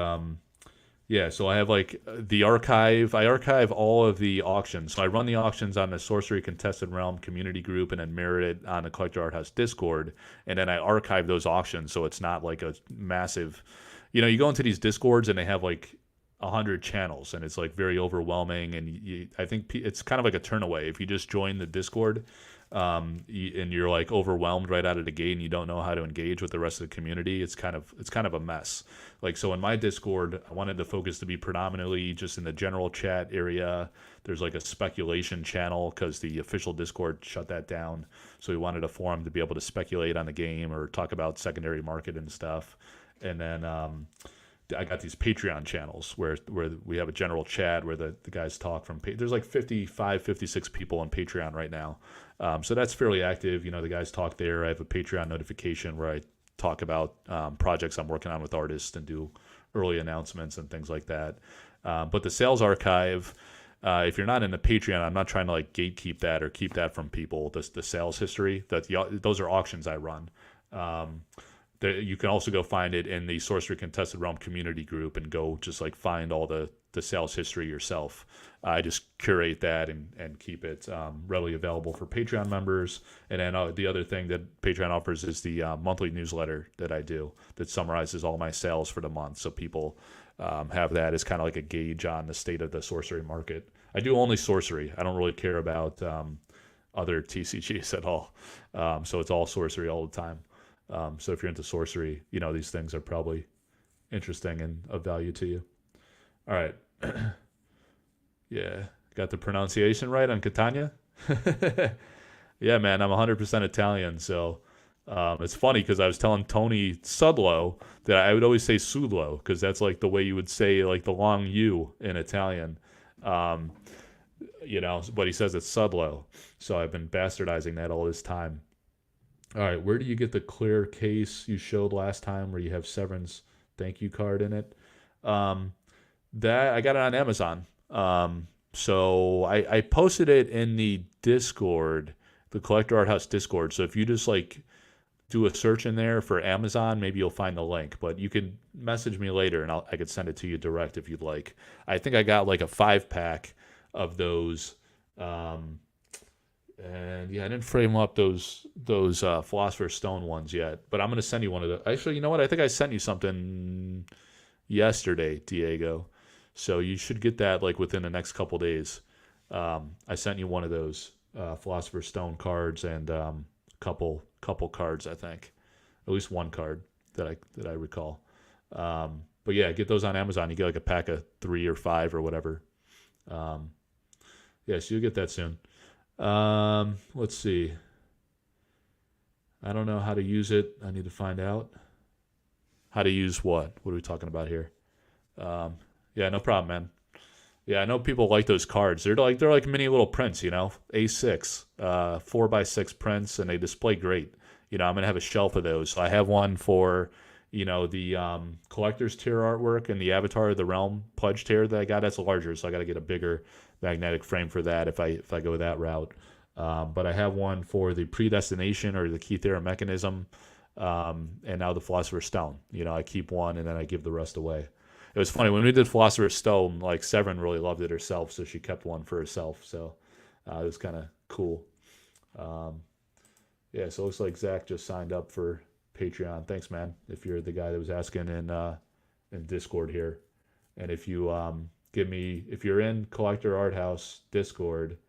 yeah, so I have like the archive. I archive all of the auctions. So I run the auctions on the Sorcery Contested Realm community group and then mirror it on the Collector Art House Discord. And then I archive those auctions so it's not like a massive. You know, you go into these Discords and they have like 100 channels and it's like very overwhelming. And I think it's kind of like a turnaway. If you just join the Discord, and you're like overwhelmed right out of the gate and you don't know how to engage with the rest of the community, it's kind of a mess. Like, so in my Discord, I wanted the focus to be predominantly just in the general chat area. There's like a speculation channel because the official Discord shut that down, so we wanted a forum to be able to speculate on the game or talk about secondary market and stuff. And then I got these Patreon channels where we have a general chat where the guys talk from there's like 55 56 people on Patreon right now. So that's fairly active. You know, the guys talk there. I have a Patreon notification where I talk about projects I'm working on with artists and do early announcements and things like that. But the sales archive, if you're not in the Patreon, I'm not trying to like gatekeep that or keep that from people. The sales history, those are auctions I run. You can also go find it in the Sorcery Contested Realm community group and go just like find all the sales history yourself. I just curate that and keep it readily available for Patreon members. And then the other thing that Patreon offers is the monthly newsletter that I do that summarizes all my sales for the month. So people have that as kind of like a gauge on the state of the sorcery market. I do only sorcery. I don't really care about other TCGs at all. So it's all sorcery all the time. So if you're into sorcery, these things are probably interesting and of value to you. All right. Yeah. Got the pronunciation right on Catania? Yeah, man. I'm 100% Italian. So it's funny because I was telling Tony Sudlow that I would always say Sudlow because that's like the way you would say like the long U in Italian. Um, but he says it's Sudlow. So I've been bastardizing that all this time. All right, where do you get the clear case you showed last time where you have Severin's thank you card in it? Um, that I got it on Amazon. So I posted it in the Discord, the Collector Art House Discord. So if you just like do a search in there for Amazon, maybe you'll find the link. But you can message me later, and I could send it to you direct if you'd like. I think I got like a 5-pack of those. And yeah, I didn't frame up those Philosopher's Stone ones yet, but I'm gonna send you one of those. Actually, you know what? I think I sent you something yesterday, Diego. So you should get that like within the next couple days. I sent you one of those Philosopher's Stone cards and couple cards, I think, at least one card that I recall. But yeah, get those on Amazon. You get like a pack of 3 or 5 or whatever. Yeah, so you'll get that soon. Let's see. I don't know how to use it. I need to find out. How to use what? What are we talking about here? Yeah, no problem, man. Yeah, I know people like those cards. They're like mini little prints, A6, 4x6 prints, and they display great. I'm gonna have a shelf of those. So I have one for, the collector's tier artwork and the Avatar of the Realm pledge tier that I got. That's larger, so I got to get a bigger magnetic frame for that if I go that route. But I have one for the Predestination or the Key Theorem Mechanism, and now the Philosopher's Stone. I keep one and then I give the rest away. It was funny when we did Philosopher's Stone. Like Severin really loved it herself, so she kept one for herself. So it was kind of cool. Yeah, so it looks like Zach just signed up for Patreon. Thanks, man. If you're the guy that was asking in Discord here, and if you if you're in Collector Art House Discord,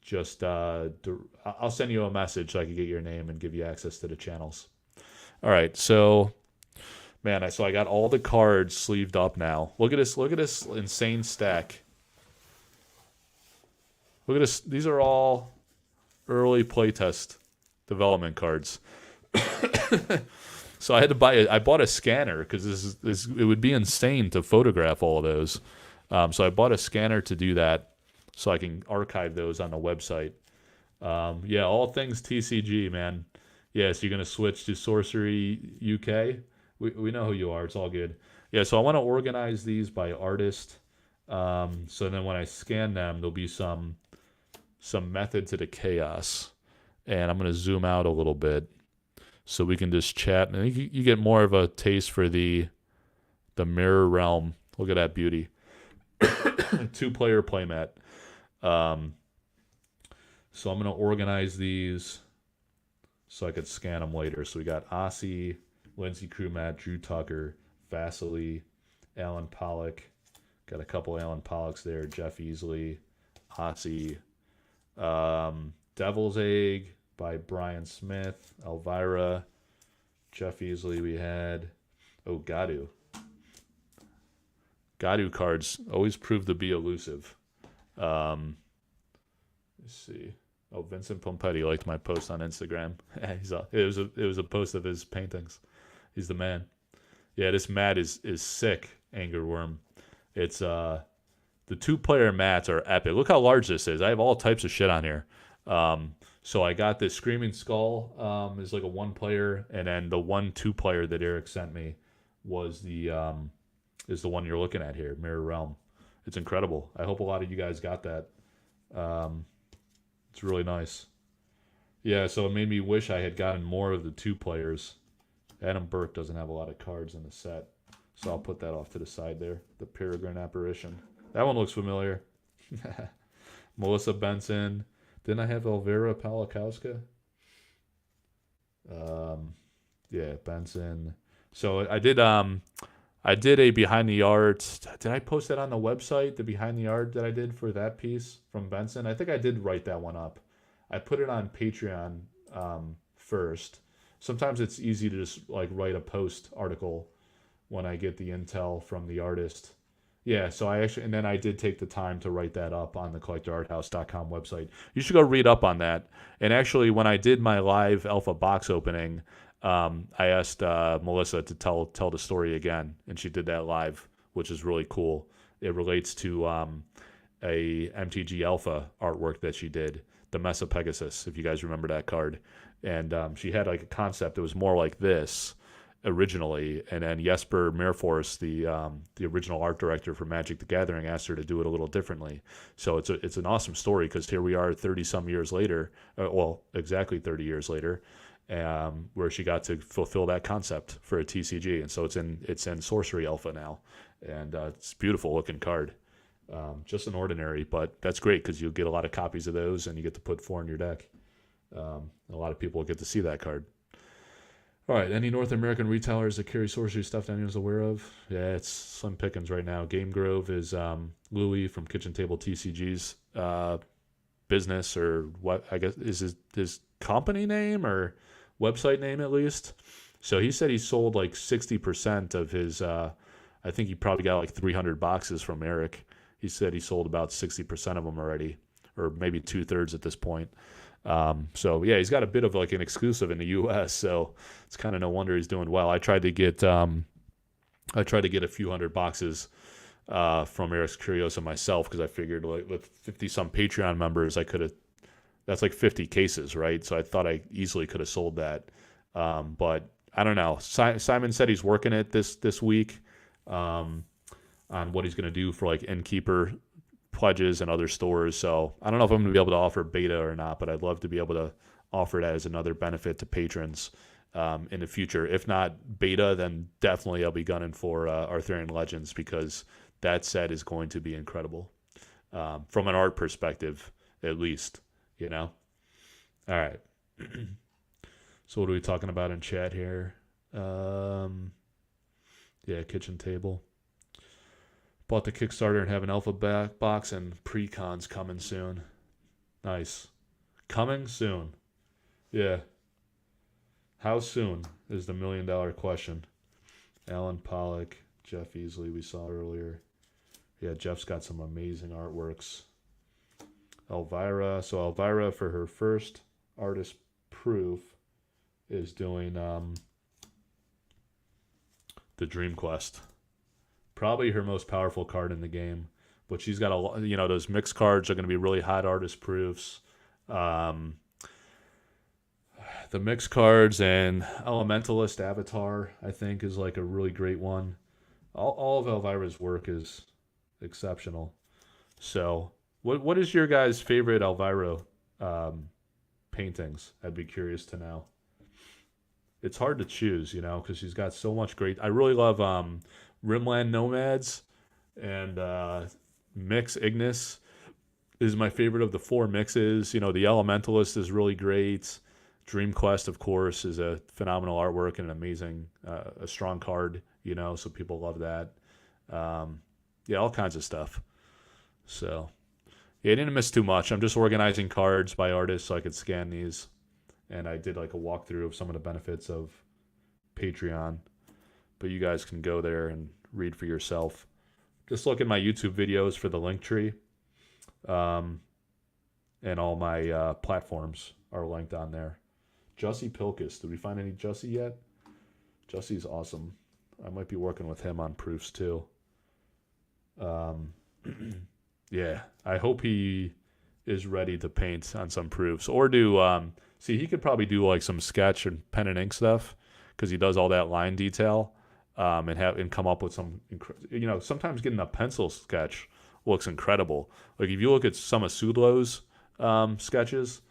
just I'll send you a message so I can get your name and give you access to the channels. All right, so man, I got all the cards sleeved up now. Look at this insane stack. Look at this. These are all early playtest development cards. So I had to I bought a scanner because it would be insane to photograph all of those. So I bought a scanner to do that so I can archive those on the website. Yeah, all things TCG, man. Yeah, so you're going to switch to Sorcery UK? We know who you are. It's all good. Yeah, so I want to organize these by artist. So then when I scan them, there'll be some method to the chaos. And I'm going to zoom out a little bit so we can just chat. And you get more of a taste for the Mirror Realm. Look at that beauty. 2-player playmat. So I'm going to organize these so I could scan them later. So we got Aussie, Lindsay Krumat, Drew Tucker, Vasily, Alan Pollock. Got a couple Alan Pollocks there. Jeff Easley, Aussie. Devil's Egg by Brian Smith, Elvira, Jeff Easley. We had Gadu. Gadu cards always prove to be elusive. Let's see. Vincent Pompetti liked my post on Instagram. It was a post of his paintings. He's the man. Yeah, this mat is sick. Angerworm. It's the 2-player mats are epic. Look how large this is. I have all types of shit on here. So I got this Screaming Skull is like a 1-player, and then the 2-player that Eric sent me was is the one you're looking at here, Mirror Realm. It's incredible. I hope a lot of you guys got that. It's really nice. Yeah, so it made me wish I had gotten more of the 2-players. Adam Burke doesn't have a lot of cards in the set, so I'll put that off to the side there. The Peregrine Apparition. That one looks familiar. Melissa Benson. Didn't I have Elvira Palakowska? Yeah, Benson. So I did a behind the art. Did I post that on the website? The behind the art that I did for that piece from Benson. I think I did write that one up. I put it on Patreon first. Sometimes it's easy to just like write a post article when I get the intel from the artist. Yeah, so I actually, and then I did take the time to write that up on the collectorarthouse.com website. You should go read up on that. And actually, when I did my live alpha box opening, I asked Melissa to tell the story again, and she did that live, which is really cool. It relates to a MTG Alpha artwork that she did, the Mesa Pegasus, if you guys remember that card. And she had like a concept that was more like this originally, and then Jesper Merforce, the original art director for Magic the Gathering, asked her to do it a little differently. So it's an awesome story because here we are 30 some years later, well, exactly 30 years later, where she got to fulfill that concept for a TCG, and so it's in Sorcery Alpha now, and it's a beautiful looking card. Just an ordinary, but that's great because you'll get a lot of copies of those, and you get to put 4 in your deck. A lot of people get to see that card. All right, any North American retailers that carry Sorcery stuff that anyone's aware of? Yeah, it's slim pickings right now. Game Grove is Louis from Kitchen Table TCG's business, or what I guess is his company name or website name at least. So he said he sold like 60% of his, I think he probably got like 300 boxes from Eric. He said he sold about 60% of them already, or maybe 2/3 at this point. So yeah, he's got a bit of like an exclusive in the U.S. So it's kind of no wonder he's doing well. I tried to get a few hundred boxes from Eric's Curiosa myself because I figured like with 50 some Patreon members, I could have. That's like 50 cases, right? So I thought I easily could have sold that, but I don't know. Simon said he's working it this week on what he's going to do for like Innkeeper pledges and other stores. So I don't know if I'm going to be able to offer beta or not, but I'd love to be able to offer that as another benefit to patrons in the future. If not beta, then definitely I'll be gunning for Arthurian Legends because that set is going to be incredible from an art perspective, at least, you know? All right. So what are we talking about in chat here? Yeah, kitchen table. Bought the Kickstarter and have an alpha box and pre-cons coming soon. Nice. Coming soon. Yeah. How soon is the $1 million question. Alan Pollock, Jeff Easley we saw earlier. Yeah, Jeff's got some amazing artworks. Elvira. So Elvira, for her first artist proof, is doing the Dream Quest. Probably her most powerful card in the game, but she's got a lot. You know, those mixed cards are going to be really hot artist proofs. The mixed cards and Elementalist Avatar, I think, is like a really great one. All of Elvira's work is exceptional. So, what is your guys' favorite Elvira paintings? I'd be curious to know. It's hard to choose, you know, because she's got so much great. I really love Rimland Nomads and Mix Ignis is my favorite of the 4 mixes. You know, the Elementalist is really great. Dream Quest, of course, is a phenomenal artwork and an amazing, a strong card, you know, so people love that. Yeah, all kinds of stuff. So, yeah, I didn't miss too much. I'm just organizing cards by artists so I could scan these. And I did like a walkthrough of some of the benefits of Patreon. But you guys can go there and read for yourself. Just look at my YouTube videos for the link tree. And all my platforms are linked on there. Jussie Pilkus. Did we find any Jussie yet? Jussie's awesome. I might be working with him on proofs too. Yeah, I hope he is ready to paint on some proofs. Or do, see, he could probably do like some sketch and pen and ink stuff because he does all that line detail. And come up with some, you know, sometimes getting a pencil sketch looks incredible. Like if you look at some of Sudlow's sketches,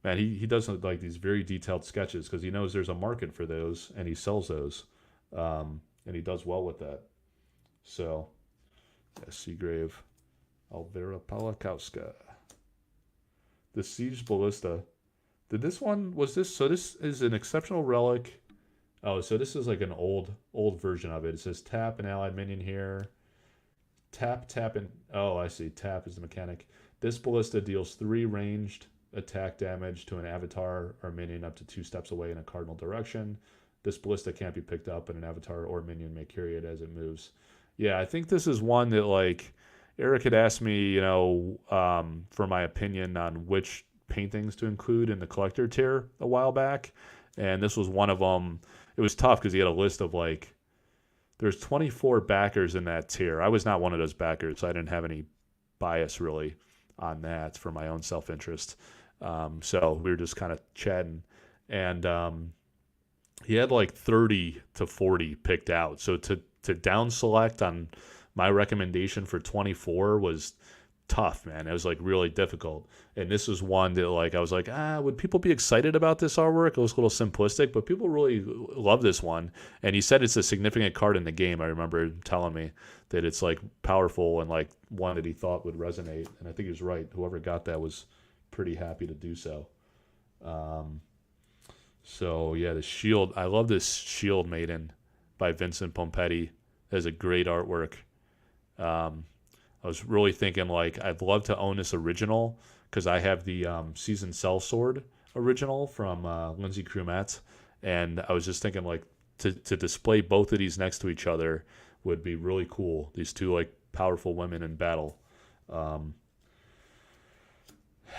man, he does like these very detailed sketches because he knows there's a market for those and he sells those, and he does well with that. So, yeah, Seagrave, Elvira Palakowska, the Siege Ballista. Did this one was this? So this is an exceptional relic Oh, so this is like an old version of it. It says tap an allied minion here. Tap and oh, I see. Tap is the mechanic. This ballista deals 3 ranged attack damage to an avatar or minion up to 2 steps away in a cardinal direction. This ballista can't be picked up, and an avatar or minion may carry it as it moves. Yeah, I think this is one that like Eric had asked me, for my opinion on which paintings to include in the collector tier a while back, and this was one of them. It was tough because he had a list of like there's 24 backers in that tier. I was not one of those backers, so I didn't have any bias really on that for my own self interest. So we were just kind of chatting, and he had like 30 to 40 picked out. So to down select on my recommendation for 24 was tough, man. It was like really difficult. And this was one that like I was like, would people be excited about this artwork? It was a little simplistic, but people really love this one. And he said it's a significant card in the game. I remember him telling me that it's like powerful and like one that he thought would resonate. And I think he was right. Whoever got that was pretty happy to do so. So yeah, the shield. I love this Shield Maiden by Vincent Pompetti. It has a great artwork. Um, I was really thinking like I'd love to own this original because I have the Seasoned Sellsword original from Lindsay Crumette, and I was just thinking like to display both of these next to each other would be really cool. These two like powerful women in battle. Um,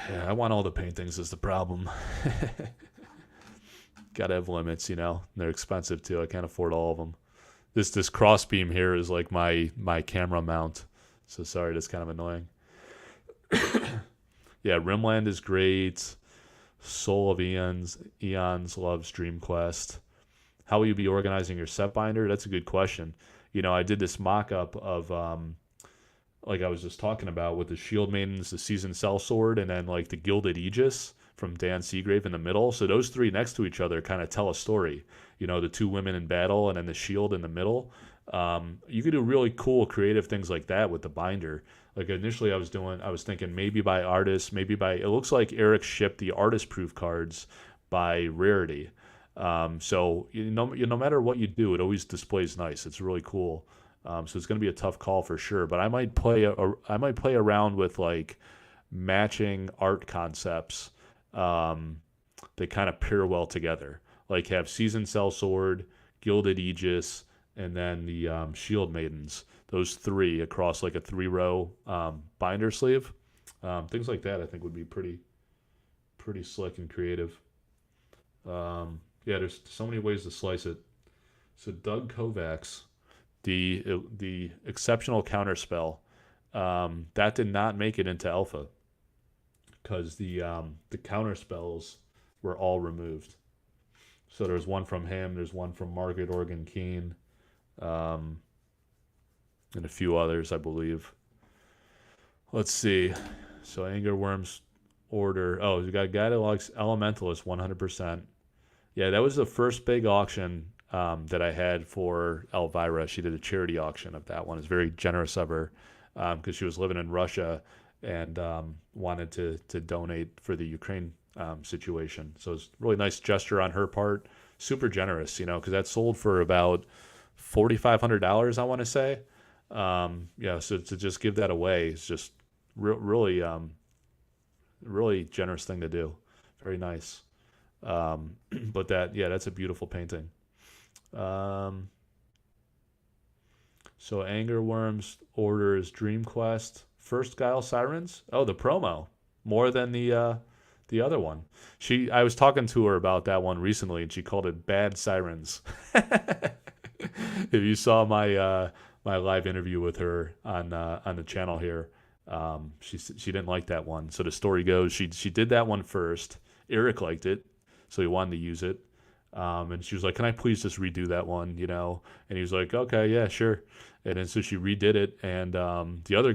yeah, I want all the paintings is the problem. Gotta have limits, you know. They're expensive too. I can't afford all of them. This crossbeam here is like my camera mount. So sorry, that's kind of annoying. Yeah, Rimland is great. Soul of Eons loves Dream Quest. How will you be organizing your set binder? That's a good question. I did this mock-up of like I was just talking about with the Shield Maidens, the Seasoned Sellsword, and then like the Gilded Aegis from Dan Seagrave in the middle. So those three next to each other kind of tell a story. The two women in battle and then the shield in the middle. You could do really cool creative things like that with the binder. Like initially I was thinking maybe by artist, it looks like Eric shipped the artist proof cards by Rarity. So no matter what you do, it always displays nice. It's really cool. So it's going to be a tough call for sure, but I might play around with like matching art concepts that kind of pair well together. Like have Seasoned Sellsword, Gilded Aegis, and then the Shield Maidens. Those three across like a 3-row binder sleeve. Things like that I think would be pretty slick and creative. Yeah, there's so many ways to slice it. So Doug Kovacs, the exceptional counterspell, that did not make it into alpha because the counterspells were all removed. So there's one from him, there's one from Margaret Organ Keene, and a few others, I believe. Let's see. So Anger Worm's order. Oh, you got a guy that likes Elementalist 100%. Yeah, that was the first big auction that I had for Elvira. She did a charity auction of that one. It's very generous of her because she was living in Russia and wanted to donate for the Ukraine situation. So it's a really nice gesture on her part. Super generous, because that sold for about $4,500, I want to say. Yeah, so to just give that away is just really, really generous thing to do. Very nice. But that's a beautiful painting. So Anger Worms orders Dream Quest, First Guile Sirens. Oh, the promo more than the other one. I was talking to her about that one recently, and she called it Bad Sirens. If you saw my live interview with her on the channel here, she didn't like that one. So the story goes, she did that one first. Eric liked it, so he wanted to use it. And she was like, "Can I please just redo that one?" And he was like, "Okay, yeah, sure." And then so she redid it, and the other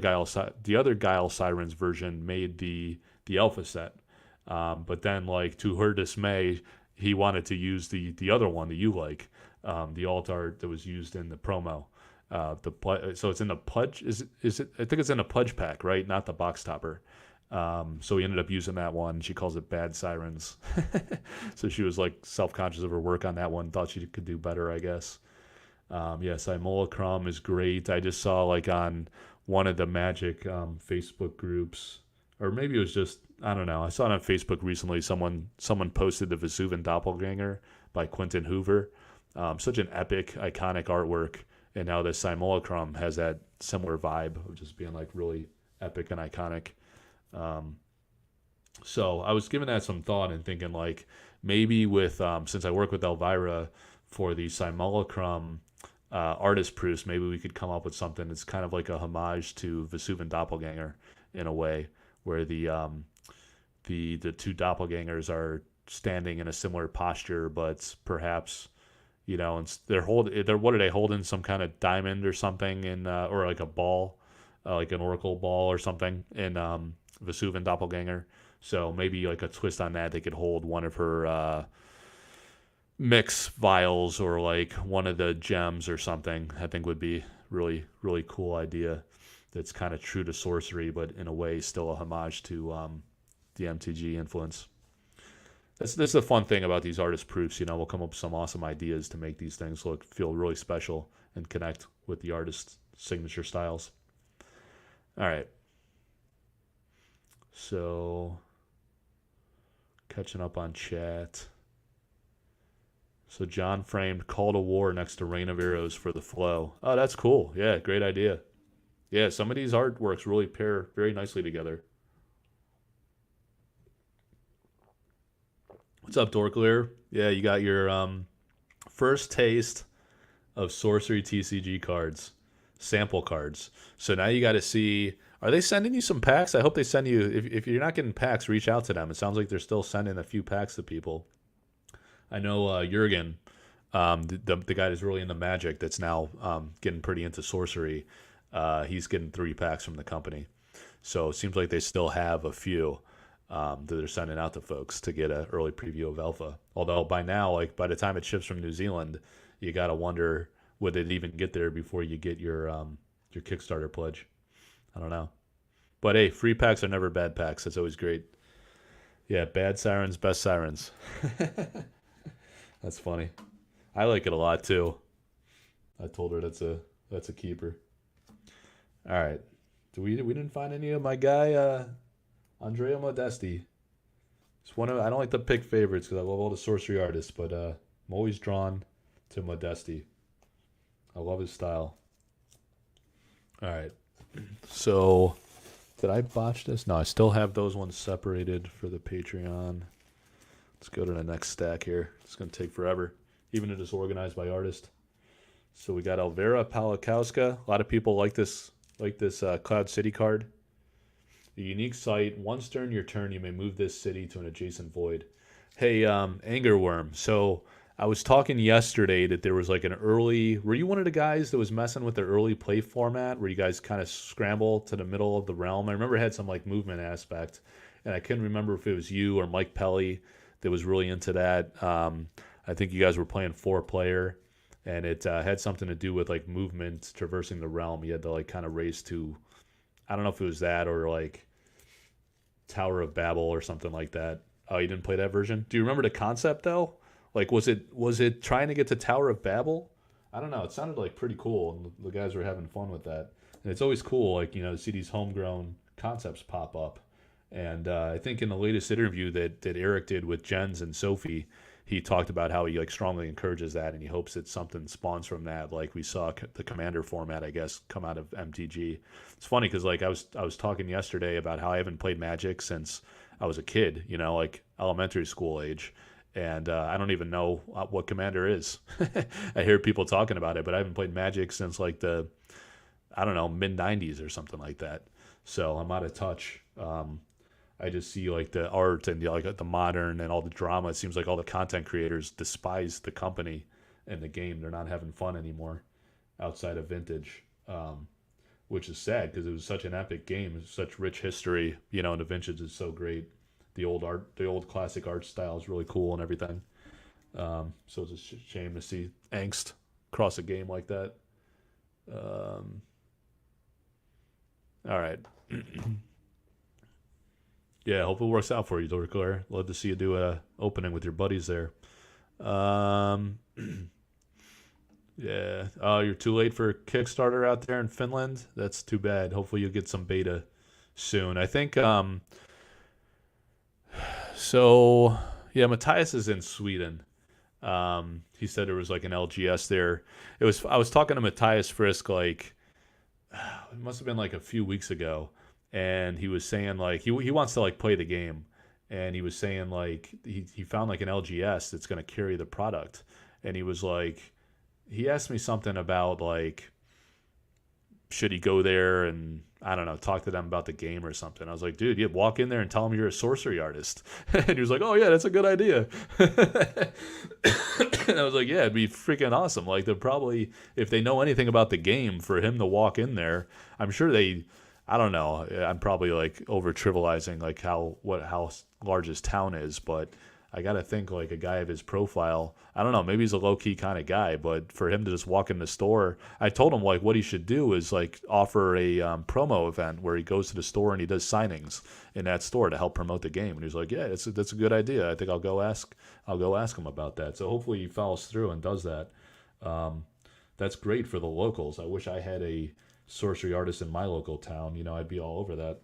Guile Sirens version made the alpha set. But then, like to her dismay, he wanted to use the other one that you like, the alt art that was used in the promo. So it's in the pledge. Is it? I think it's in a pledge pack, right? Not the box topper. So we ended up using that one. She calls it Bad Sirens. So she was like self conscious of her work on that one. Thought she could do better, I guess. Yeah, Simulacrum is great. I just saw like on one of the Magic Facebook groups, or maybe it was just I don't know. I saw it on Facebook recently. Someone posted the Vesuvan Doppelganger by Quentin Hoover. Such an epic, iconic artwork, and now the Simulacrum has that similar vibe of just being like really epic and iconic. Um, so I was giving that some thought and thinking like maybe with since I work with Elvira for the Simulacrum artist proofs, maybe we could come up with something that's kind of like a homage to Vesuvan Doppelganger in a way, where the two doppelgangers are standing in a similar posture, but perhaps and they're what are they holding? Some kind of diamond or something in or like a ball, like an oracle ball or something in Vesuvan Doppelganger. So maybe like a twist on that, they could hold one of her mix vials or like one of the gems or something. I think would be really really cool idea. That's kind of true to sorcery, but in a way still a homage to the MTG influence. This is the fun thing about these artist proofs. We'll come up with some awesome ideas to make these things feel really special and connect with the artist's signature styles. All right. So, catching up on chat. So John framed Call to War next to Rain of Arrows for the flow. Oh, that's cool. Yeah, great idea. Yeah, some of these artworks really pair very nicely together. What's up, Dorklear? Yeah, you got your first taste of Sorcery TCG cards, sample cards. So now you got to see. Are they sending you some packs? I hope they send you. If you're not getting packs, reach out to them. It sounds like they're still sending a few packs to people. I know Jurgen, the guy that's really into Magic, that's now getting pretty into Sorcery. He's getting 3 packs from the company. So it seems like they still have a few that they're sending out to folks to get an early preview of Alpha. Although by now, like by the time it ships from New Zealand, you gotta wonder would it even get there before you get your Kickstarter pledge. I don't know. But hey, free packs are never bad packs. That's always great. Yeah, bad sirens, best sirens. That's funny. I like it a lot too. I told her that's a keeper. All right. We didn't find any of my guy Andrea Modesti. It's one of I don't like to pick favorites because I love all the sorcery artists, but I'm always drawn to Modesti. I love his style. All right. So did I botch this? No, I still have those ones separated for the Patreon. Let's go to the next stack here. It's going to take forever, even if it's organized by artist. So we got Elvira Palakowska. A lot of people like this Cloud City card. A unique site. Once during your turn, you may move this city to an adjacent void. Hey, Angerworm. So I was talking yesterday that there was like an early. Were you one of the guys that was messing with the early play format where you guys kind of scramble to the middle of the realm? I remember it had some like movement aspect, and I couldn't remember if it was you or Mike Pelly that was really into that. I think you guys were playing 4-player, and it had something to do with like movement traversing the realm. You had to like kind of race to. I don't know if it was that or like Tower of Babel or something like that. Oh, you didn't play that version? Do you remember the concept though? Like, was it trying to get to Tower of Babel? I don't know. It sounded like pretty cool, and the guys were having fun with that. And it's always cool, like to see these homegrown concepts pop up. And I think in the latest interview that Eric did with Jens and Sophie, he talked about how he like strongly encourages that, and he hopes that something spawns from that. Like we saw the Commander format, I guess, come out of MTG. It's funny because like I was talking yesterday about how I haven't played Magic since I was a kid, like elementary school age. And I don't even know what Commander is. I hear people talking about it, but I haven't played Magic since like I don't know, mid 90s or something like that. So I'm out of touch. I just see like the art and the modern and all the drama. It seems like all the content creators despise the company and the game. They're not having fun anymore outside of Vintage, which is sad because it was such an epic game. It was such rich history, and the Vintage is so great. The old classic art style is really cool and everything. So it's a shame to see angst across a game like that. All right. Yeah, hope it works out for you, Dorclair. Love to see you do a opening with your buddies there. Um, yeah. Oh, you're too late for Kickstarter out there in Finland. That's too bad. Hopefully you'll get some beta soon. I think so yeah, Matthias is in Sweden. He said there was like an LGS there. I was talking to Matthias Frisk like it must have been like a few weeks ago, and he was saying like he wants to like play the game, and he was saying like he found like an LGS that's gonna carry the product, and he was like he asked me something about like should he go there and I don't know, talk to them about the game or something. I was like, dude, you walk in there and tell them you're a sorcery artist. And he was like, oh yeah, that's a good idea. And I was like, yeah, it'd be freaking awesome. Like they'll probably, if they know anything about the game, for him to walk in there, I'm sure they, I don't know, I'm probably like over trivializing like how large his town is, but I gotta think like a guy of his profile. I don't know. Maybe he's a low key kind of guy, but for him to just walk in the store, I told him like what he should do is like offer a promo event where he goes to the store and he does signings in that store to help promote the game. And he was like, yeah, that's a good idea. I think I'll go ask him about that. So hopefully he follows through and does that. Um, that's great for the locals. I wish I had a sorcery artist in my local town. You know, I'd be all over that.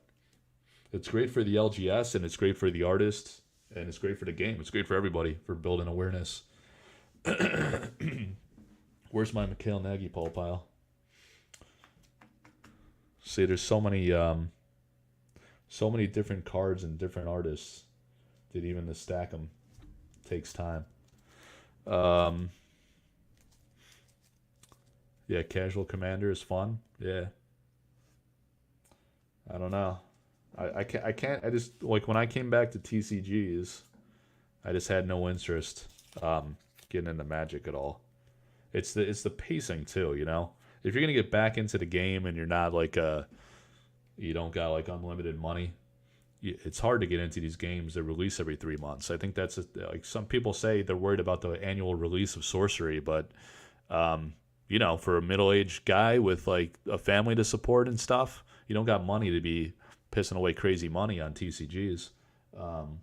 It's great for the LGS and it's great for the artists and it's great for the game. It's great for everybody for building awareness. Where's my Mikhail Nagy pole pile? See, there's so many different cards and different artists that even to stack them takes time. Um, yeah, Casual Commander is fun. Yeah, I don't know. I just like when I came back to TCGs, I just had no interest getting into Magic at all. It's the pacing too, you know. If you're gonna get back into the game and you're not like you don't got like unlimited money, it's hard to get into these games that release every 3 months. I think like some people say they're worried about the annual release of Sorcery, but you know, for a middle-aged guy with like a family to support and stuff, you don't got money to be pissing away crazy money on TCGs. Um,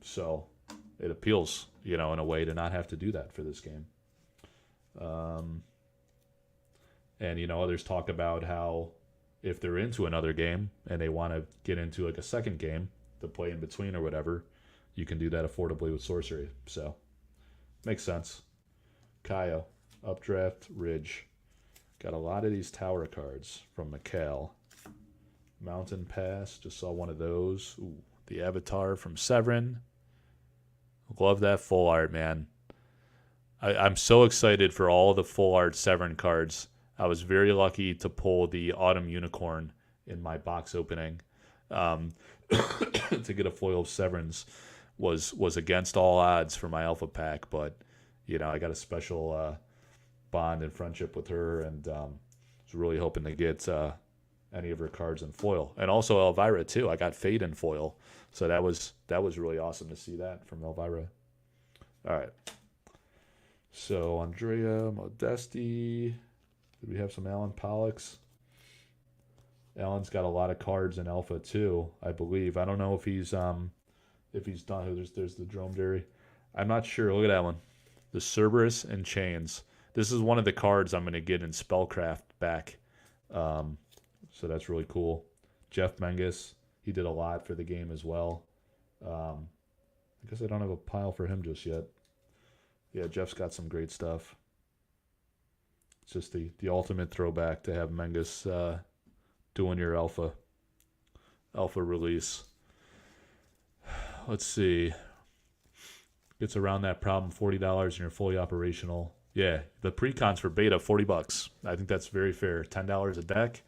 so it appeals, you know, in a way to not have to do that for this game. Um, and you know, others talk about how if they're into another game and they want to get into like a second game to play in between or whatever, you can do that affordably with Sorcery. So makes sense. Kaio, Updraft, Ridge. Got a lot of these tower cards from Mikhail. Mountain Pass, just saw one of those. Ooh, the Avatar from Severin. Love that full art, man. I'm so excited for all the full art Severin cards. I was very lucky to pull the Autumn Unicorn in my box opening. Um, to get a foil of Severin's was against all odds for my alpha pack, but you know I got a special bond and friendship with her, and was really hoping to get any of her cards in foil, and also Elvira too. I got Fade in foil, so that was really awesome to see that from Elvira. All right, so Andrea Modesti. Did we have some Alan Pollux? Alan's got a lot of cards in Alpha too, I believe. I don't know if he's done. There's the Dromedary. I'm not sure. Look at that one, the Cerberus and Chains. This is one of the cards I'm going to get in Spellcraft back. So that's really cool. Jeff Menges, he did a lot for the game as well. I guess I don't have a pile for him just yet. Yeah, Jeff's got some great stuff. It's just the ultimate throwback to have Menges doing your alpha release. Let's see. Gets around that problem, $40 and you're fully operational. Yeah, the pre-cons for beta, $40. I think that's very fair. $10 a deck.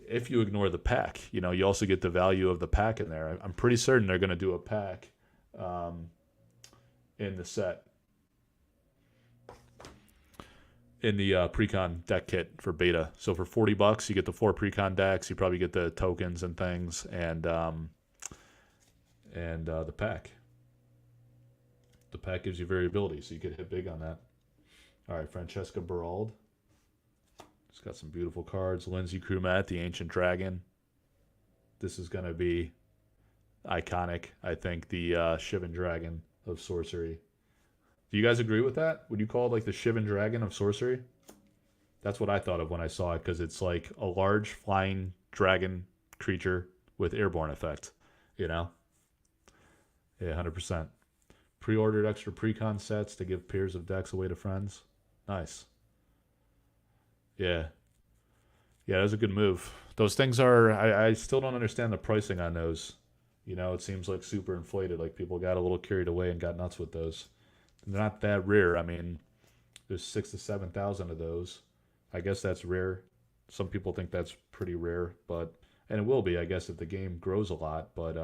If you ignore the pack, you know, you also get the value of the pack in there. I'm pretty certain they're going to do a pack in the set. In the pre-con deck kit for beta. So for $40, you get the 4 pre-con decks. You probably get the tokens and things, and the pack. The pack gives you variability, so you could hit big on that. All right, Francesca Berald. She's got some beautiful cards. Lindsay Krumat, the Ancient Dragon. This is going to be iconic. I think the Shivan Dragon of Sorcery. Do you guys agree with that? Would you call it like the Shivan Dragon of Sorcery? That's what I thought of when I saw it because it's like a large flying dragon creature with airborne effect. You know? Yeah, 100%. Pre-ordered extra precon sets to give pairs of decks away to friends. Nice. Yeah. Yeah, that was a good move. Those things are, I still don't understand the pricing on those. You know, it seems like super inflated. Like people got a little carried away and got nuts with those. They're not that rare. I mean, there's 6,000 to 7,000 of those. I guess that's rare. Some people think that's pretty rare, but and it will be, I guess, if the game grows a lot. But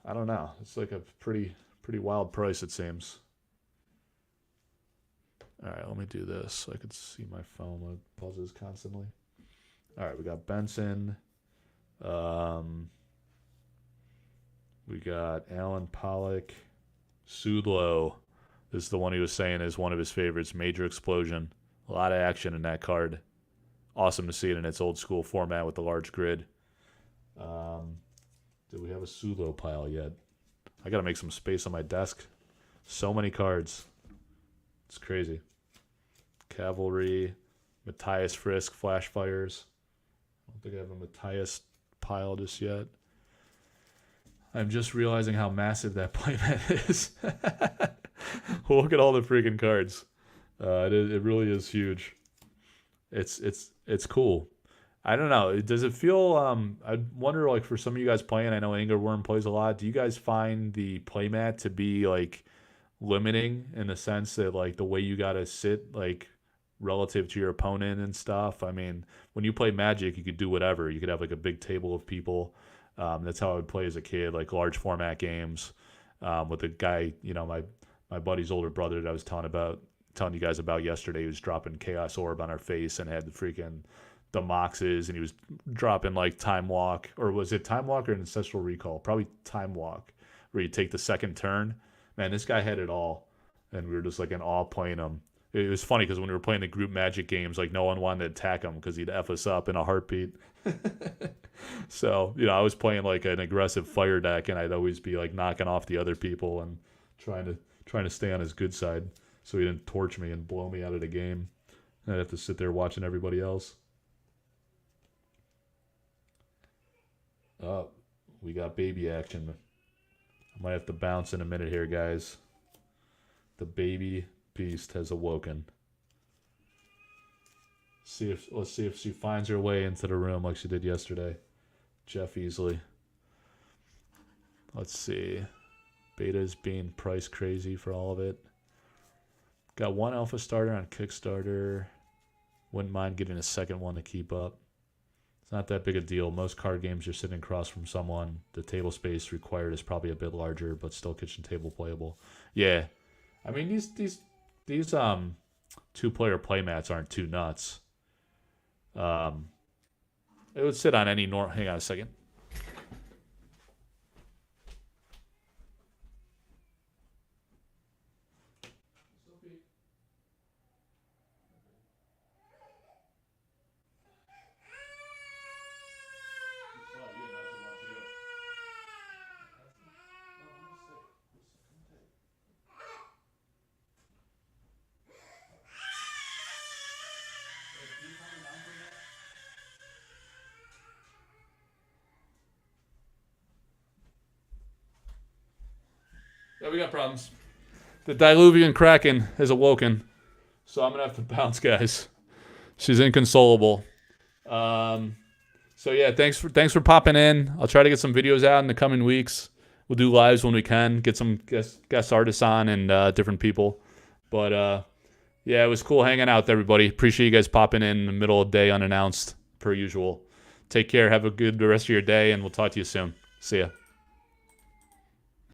I don't know. It's like a pretty wild price, it seems. All right, let me do this so I could see my phone when it buzzes constantly. All right, we got Benson. We got Alan Pollock. Sudlow. This is the one he was saying is one of his favorites. Major Explosion. A lot of action in that card. Awesome to see it in its old school format with the large grid. Did we have a Sudlow pile yet? I got to make some space on my desk. So many cards. It's crazy. Cavalry, Matthias Frisk, Flash Fires. I don't think I have a Matthias pile just yet. I'm just realizing how massive that playmat is. Look at all the freaking cards. It really is huge. It's cool. I don't know. Does it feel? I wonder, like for some of you guys playing. I know Angerworm plays a lot. Do you guys find the playmat to be like limiting in the sense that like the way you gotta sit like relative to your opponent and stuff? I mean, when you play Magic, you could do whatever. You could have like a big table of people. That's how I would play as a kid, like large format games with a guy. You know, my buddy's older brother that I was telling you guys about yesterday. He was dropping Chaos Orb on our face and had the freaking the Moxes, and he was dropping like Time Walk, or was it Time Walk or Ancestral Recall? Probably Time Walk, where you take the second turn. Man, this guy had it all, and we were just like in awe playing him. It was funny because when we were playing the group Magic games, like no one wanted to attack him because he'd F us up in a heartbeat. So, you know, I was playing like an aggressive fire deck, and I'd always be like knocking off the other people and trying to stay on his good side so he didn't torch me and blow me out of the game. I'd have to sit there watching everybody else. Oh, we got baby action. I might have to bounce in a minute here, guys. The baby beast has awoken. Let's see if she finds her way into the room like she did yesterday. Jeff Easley. Let's see. Beta's being price crazy for all of it. Got one alpha starter on Kickstarter. Wouldn't mind getting a second one to keep up. It's not that big a deal. Most card games you're sitting across from someone. The table space required is probably a bit larger, but still kitchen table playable. Yeah. I mean these two-player playmats aren't too nuts. It would sit on any norm. Hang on a second. Yeah, we got problems. The Diluvian Kraken has awoken, so I'm gonna have to bounce, guys. She's inconsolable. So yeah, thanks for popping in. I'll try to get some videos out in the coming weeks. We'll do lives when we can. Get some guest artists on and different people. But yeah, it was cool hanging out with everybody. Appreciate you guys popping in the middle of the day unannounced, per usual. Take care. Have a good rest of your day, and we'll talk to you soon. See ya.